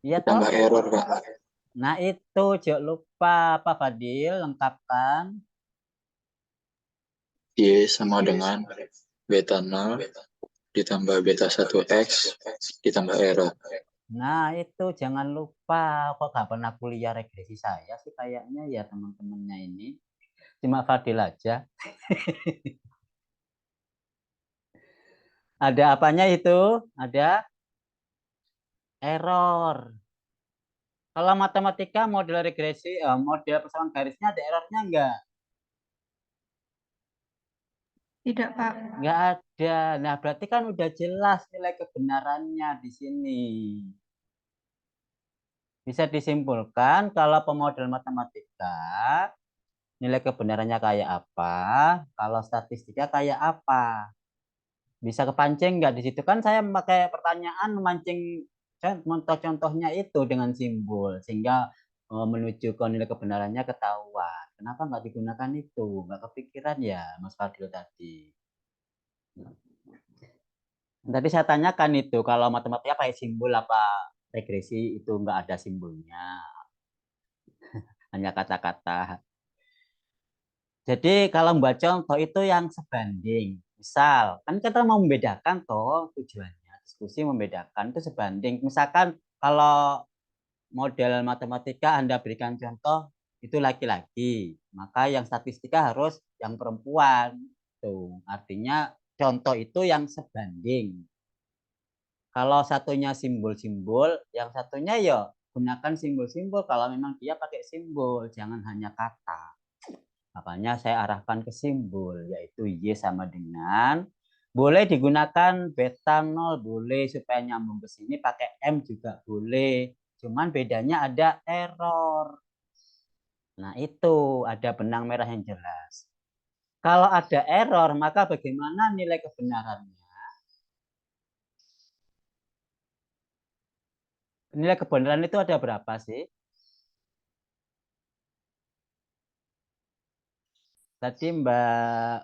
Iya toh? Tambah error, Pak. Nah itu, jangan lupa Pak Fadil, lengkapkan. Y sama dengan beta 0 ditambah beta 1X ditambah error. Nah itu, jangan lupa. Kok gak pernah kuliah regresi saya sih kayaknya ya teman-temannya ini. Cuma Fadil aja. Ada apanya itu? Ada error. Kalau matematika model regresi, model persamaan garisnya ada errornya enggak? Tidak, Pak. Enggak ada. Nah, berarti kan udah jelas nilai kebenarannya di sini. Bisa disimpulkan kalau pemodel matematika nilai kebenarannya kayak apa, kalau statistika kayak apa. Bisa kepancing nggak di situ kan saya memakai pertanyaan memancing contoh-contohnya itu dengan simbol sehingga menuju ke nilai kebenarannya ketahuan. Kenapa nggak digunakan itu? Nggak kepikiran ya Mas Fadil tadi. Tadi saya tanyakan itu kalau matematika pakai simbol apa regresi itu nggak ada simbolnya, hanya kata-kata. Jadi kalau membuat contoh itu yang sebanding. Misal, kan kita mau membedakan toh tujuannya. Diskusi membedakan itu sebanding. Misalkan kalau model matematika Anda berikan contoh itu laki-laki, maka yang statistika harus yang perempuan. Tuh, artinya contoh itu yang sebanding. Kalau satunya simbol-simbol, yang satunya ya gunakan simbol-simbol kalau memang dia pakai simbol, jangan hanya kata. Makanya saya arahkan ke simbol, yaitu Y sama dengan, boleh digunakan beta 0, boleh supaya nyambung ke sini pakai M juga boleh. Cuman bedanya ada error. Nah itu, ada benang merah yang jelas. Kalau ada error, maka bagaimana nilai kebenarannya? Nilai kebenaran itu ada berapa sih? Tadi Mbak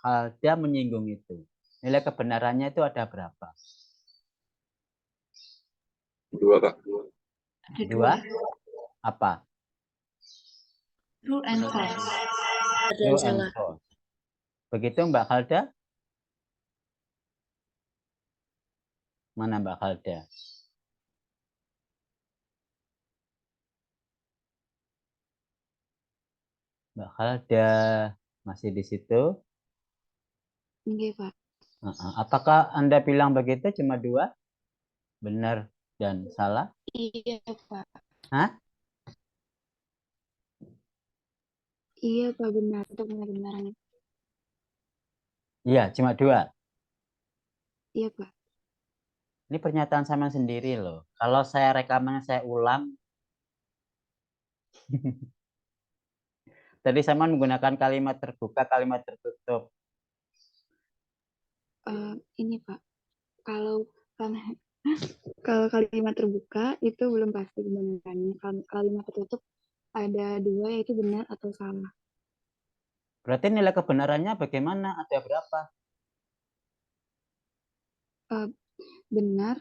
Halda menyinggung itu. Nilai kebenarannya itu ada berapa? 2, Kak. Dua? Apa? True and false. True and false. Begitu Mbak Halda? Mana Mbak Halda? Mbak Halda masih di situ? Iya, Pak. Apakah Anda bilang begitu cuma 2? Benar dan salah? Iya, Pak. Hah? Iya, Pak, benar. Untuk benar-benaran. Iya, cuma 2. Iya, Pak. Ini pernyataan sama sendiri loh. Kalau saya rekamannya saya ulang. Tadi saya menggunakan kalimat terbuka, kalimat tertutup. Ini, Pak. Kalau kalau kalimat terbuka itu belum pasti kebenarannya. Kalau kalimat tertutup ada 2 yaitu benar atau salah. Berarti nilai kebenarannya bagaimana? Ada berapa? Benar,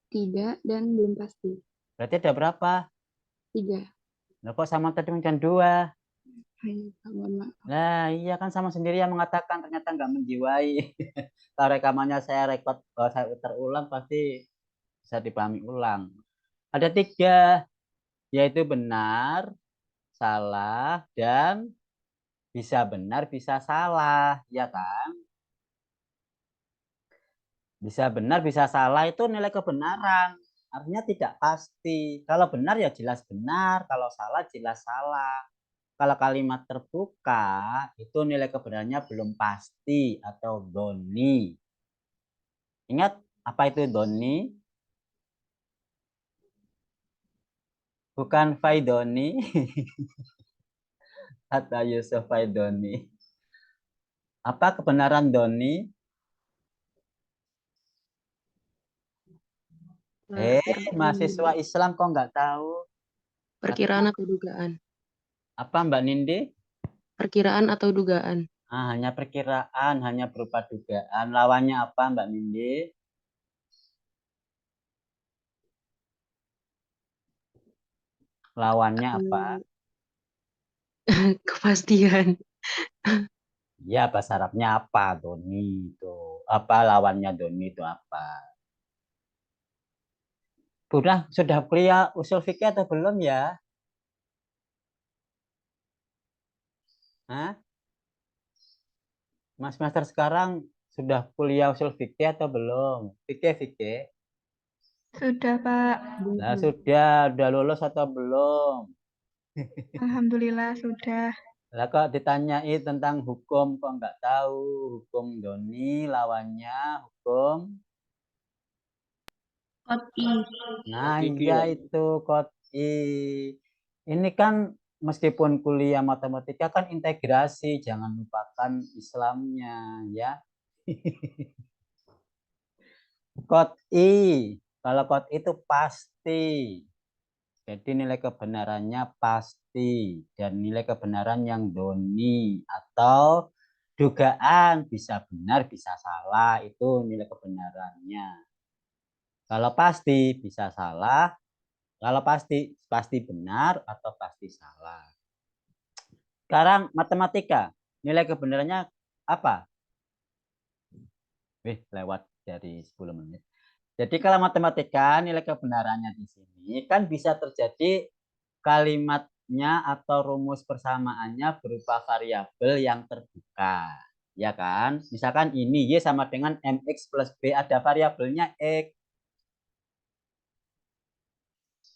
tidak, dan belum pasti. Berarti ada berapa? 3. Nah, kok sama tadi macam 2? Hai, Pak, mohon maaf. Nah, iya kan sama sendiri yang mengatakan ternyata nggak menjiwai. Kalau rekamannya saya rekod, kalau saya putar ulang pasti bisa dipahami ulang. Ada 3, yaitu benar, salah, dan bisa benar, bisa salah, ya kan? Bisa benar, bisa salah itu nilai kebenaran. Artinya tidak pasti. Kalau benar ya jelas benar, kalau salah jelas salah. Kalau kalimat terbuka itu nilai kebenarannya belum pasti atau doni. Ingat apa itu doni? Bukan faidoni. Kata Yusuf Faidoni. Apa kebenaran doni? Mahasiswa Islam kok nggak tahu? Perkiraan atau dugaan? Apa Mbak Nindi? Perkiraan atau dugaan? Hanya perkiraan, hanya berupa dugaan. Lawannya apa Mbak Nindi? Lawannya apa? Kepastian. Ya, bahasa Arabnya apa? Doni itu. Apa lawannya doni itu apa? Sudah kuliah usul fikih atau belum ya? Hah? Mas Master sekarang sudah kuliah usul fikih atau belum? Fikih. Sudah, Pak. Nah, udah lulus atau belum? Alhamdulillah sudah. Lah kok ditanyai tentang hukum kok nggak tahu? Hukum Doni lawannya hukum. Kot I. Nah, Kot I, iya ya. itu kot I. Ini kan meskipun kuliah matematika kan integrasi, jangan lupakan Islamnya ya. Kot I. Kalau kot itu pasti. Jadi nilai kebenarannya pasti dan nilai kebenaran yang doni atau dugaan bisa benar bisa salah itu nilai kebenarannya. Kalau pasti bisa salah, kalau pasti benar atau pasti salah. Sekarang matematika, nilai kebenarannya apa? Lewat dari 10 menit. Jadi kalau matematika nilai kebenarannya di sini kan bisa terjadi kalimatnya atau rumus persamaannya berupa variabel yang terbuka. Ya kan? Misalkan ini Y sama dengan MX plus B ada variabelnya X.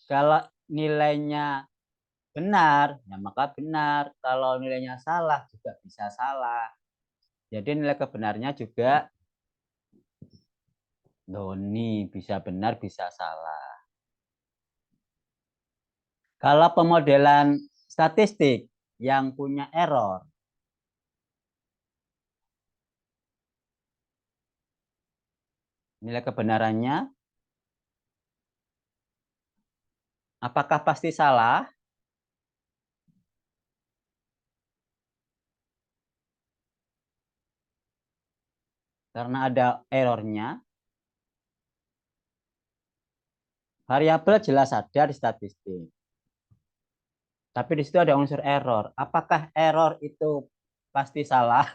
Kalau nilainya benar, ya maka benar. Kalau nilainya salah juga bisa salah. Jadi nilai kebenarnya juga doni, bisa benar, bisa salah. Kalau pemodelan statistik yang punya error, nilai kebenarannya apakah pasti salah? Karena ada errornya. Variabel jelas ada di statistik. Tapi di situ ada unsur error. Apakah error itu pasti salah?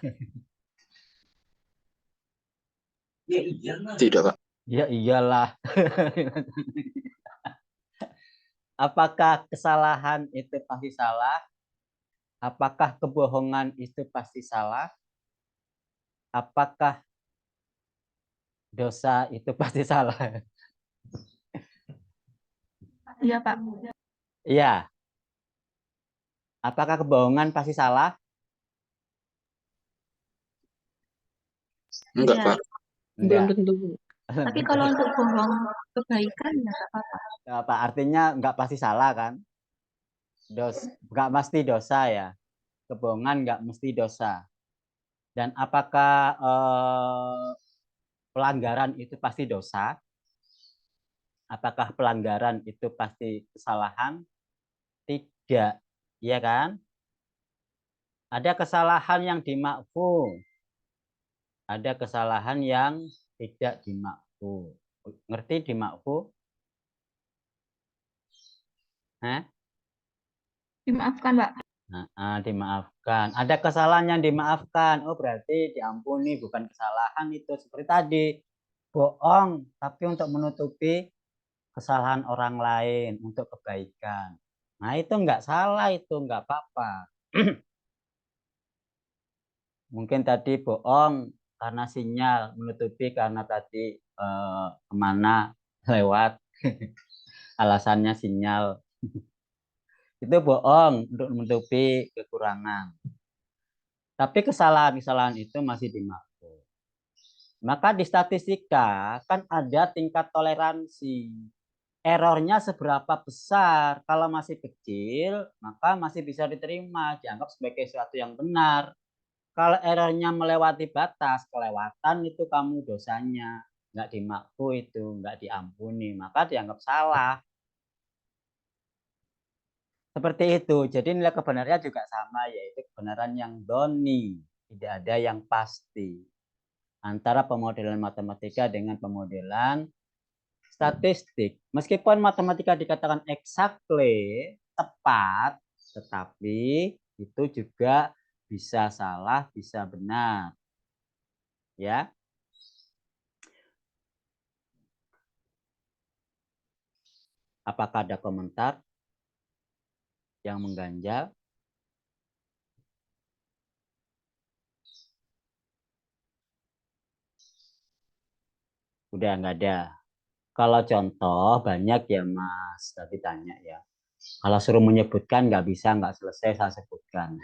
Tidak, Pak. Ya iyalah. Apakah kesalahan itu pasti salah? Apakah kebohongan itu pasti salah? Apakah dosa itu pasti salah? Iya, Pak. Iya. Apakah kebohongan pasti salah? Enggak, Iya. Pak. Belum Enggak. tentu. Tapi kalau untuk bohong kebaikan ya nggak apa-apa. Apa artinya enggak pasti salah kan? Enggak mesti dosa ya. Kebohongan enggak mesti dosa. Dan apakah pelanggaran itu pasti dosa? Apakah pelanggaran itu pasti kesalahan? Tidak, ya kan? Ada kesalahan yang dimakfu, ada kesalahan yang tidak dimakfu. Ngerti dimakfu? Dimaafkan, Pak. Dimaafkan. Ada kesalahan yang dimaafkan. Oh, berarti diampuni, bukan kesalahan itu. Seperti tadi, bohong, tapi untuk menutupi kesalahan orang lain, untuk kebaikan. Nah, itu enggak salah, itu enggak apa-apa. Mungkin tadi bohong karena sinyal, menutupi karena tadi kemana lewat. Alasannya sinyal. Itu bohong untuk menutupi kekurangan. Tapi kesalahan-kesalahan itu masih dimaafkan. Maka di statistika kan ada tingkat toleransi. Errornya seberapa besar? Kalau masih kecil, maka masih bisa diterima, dianggap sebagai sesuatu yang benar. Kalau errornya melewati batas, kelewatan itu kamu dosanya. Nggak dimakfu itu, nggak diampuni, maka dianggap salah. Seperti itu. Jadi nilai kebenarannya juga sama, yaitu kebenaran yang doni. Tidak ada yang pasti. Antara pemodelan matematika dengan pemodelan statistik. Meskipun matematika dikatakan exactly, tepat, tetapi itu juga bisa salah, bisa benar. Ya. Apakah ada komentar yang mengganjal? Udah nggak ada. Kalau contoh banyak ya Mas, tadi tanya ya. Kalau suruh menyebutkan nggak bisa, nggak selesai saya sebutkan.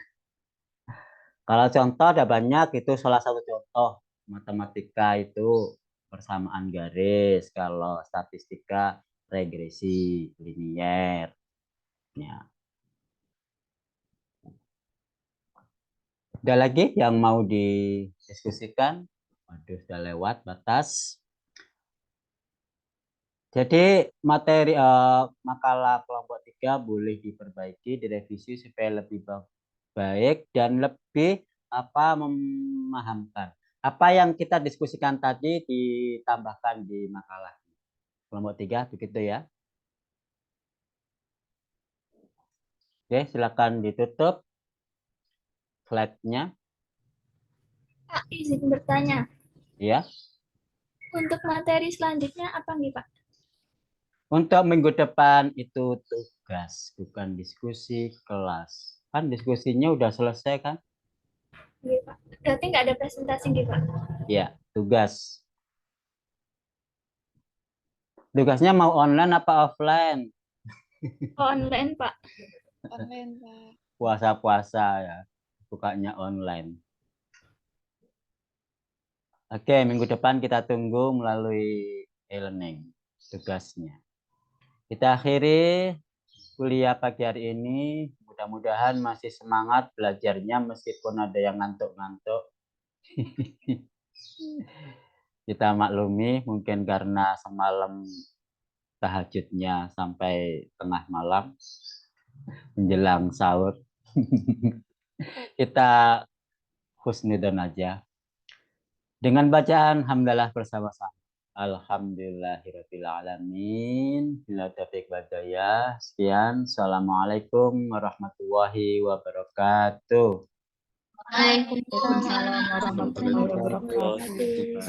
Kalau contoh ada banyak, itu salah satu contoh. Matematika itu persamaan garis, kalau statistika regresi linier. Ya. Ada lagi yang mau didiskusikan? Waduh, sudah lewat batas. Jadi materi makalah kelompok 3 boleh diperbaiki, direvisi supaya lebih baik dan lebih memahamkan. Apa yang kita diskusikan tadi ditambahkan di makalah kelompok 3 begitu ya. Oke, silakan ditutup slide-nya. Pak, izin bertanya. Ya. Untuk materi selanjutnya apa nih, Pak? Untuk minggu depan itu tugas, bukan diskusi kelas. Kan diskusinya udah selesai kan? Iya, Pak. Berarti nggak ada presentasi nih, Pak? Ya, tugas. Tugasnya mau online apa offline? Online, Pak. Online, Pak. Puasa-puasa ya, bukanya online. Oke, minggu depan kita tunggu melalui e-learning tugasnya. Kita akhiri kuliah pagi hari ini. Mudah-mudahan masih semangat belajarnya meskipun ada yang ngantuk-ngantuk. Kita maklumi mungkin karena semalam tahajudnya sampai tengah malam menjelang sahur. Kita husnudon aja dengan bacaan hamdalah bersama-sama. Alhamdulillahirabbil alamin. Bila taufiq wal hidayah. Sekian. Assalamualaikum warahmatullahi wabarakatuh. Waalaikumsalam warahmatullahi wabarakatuh.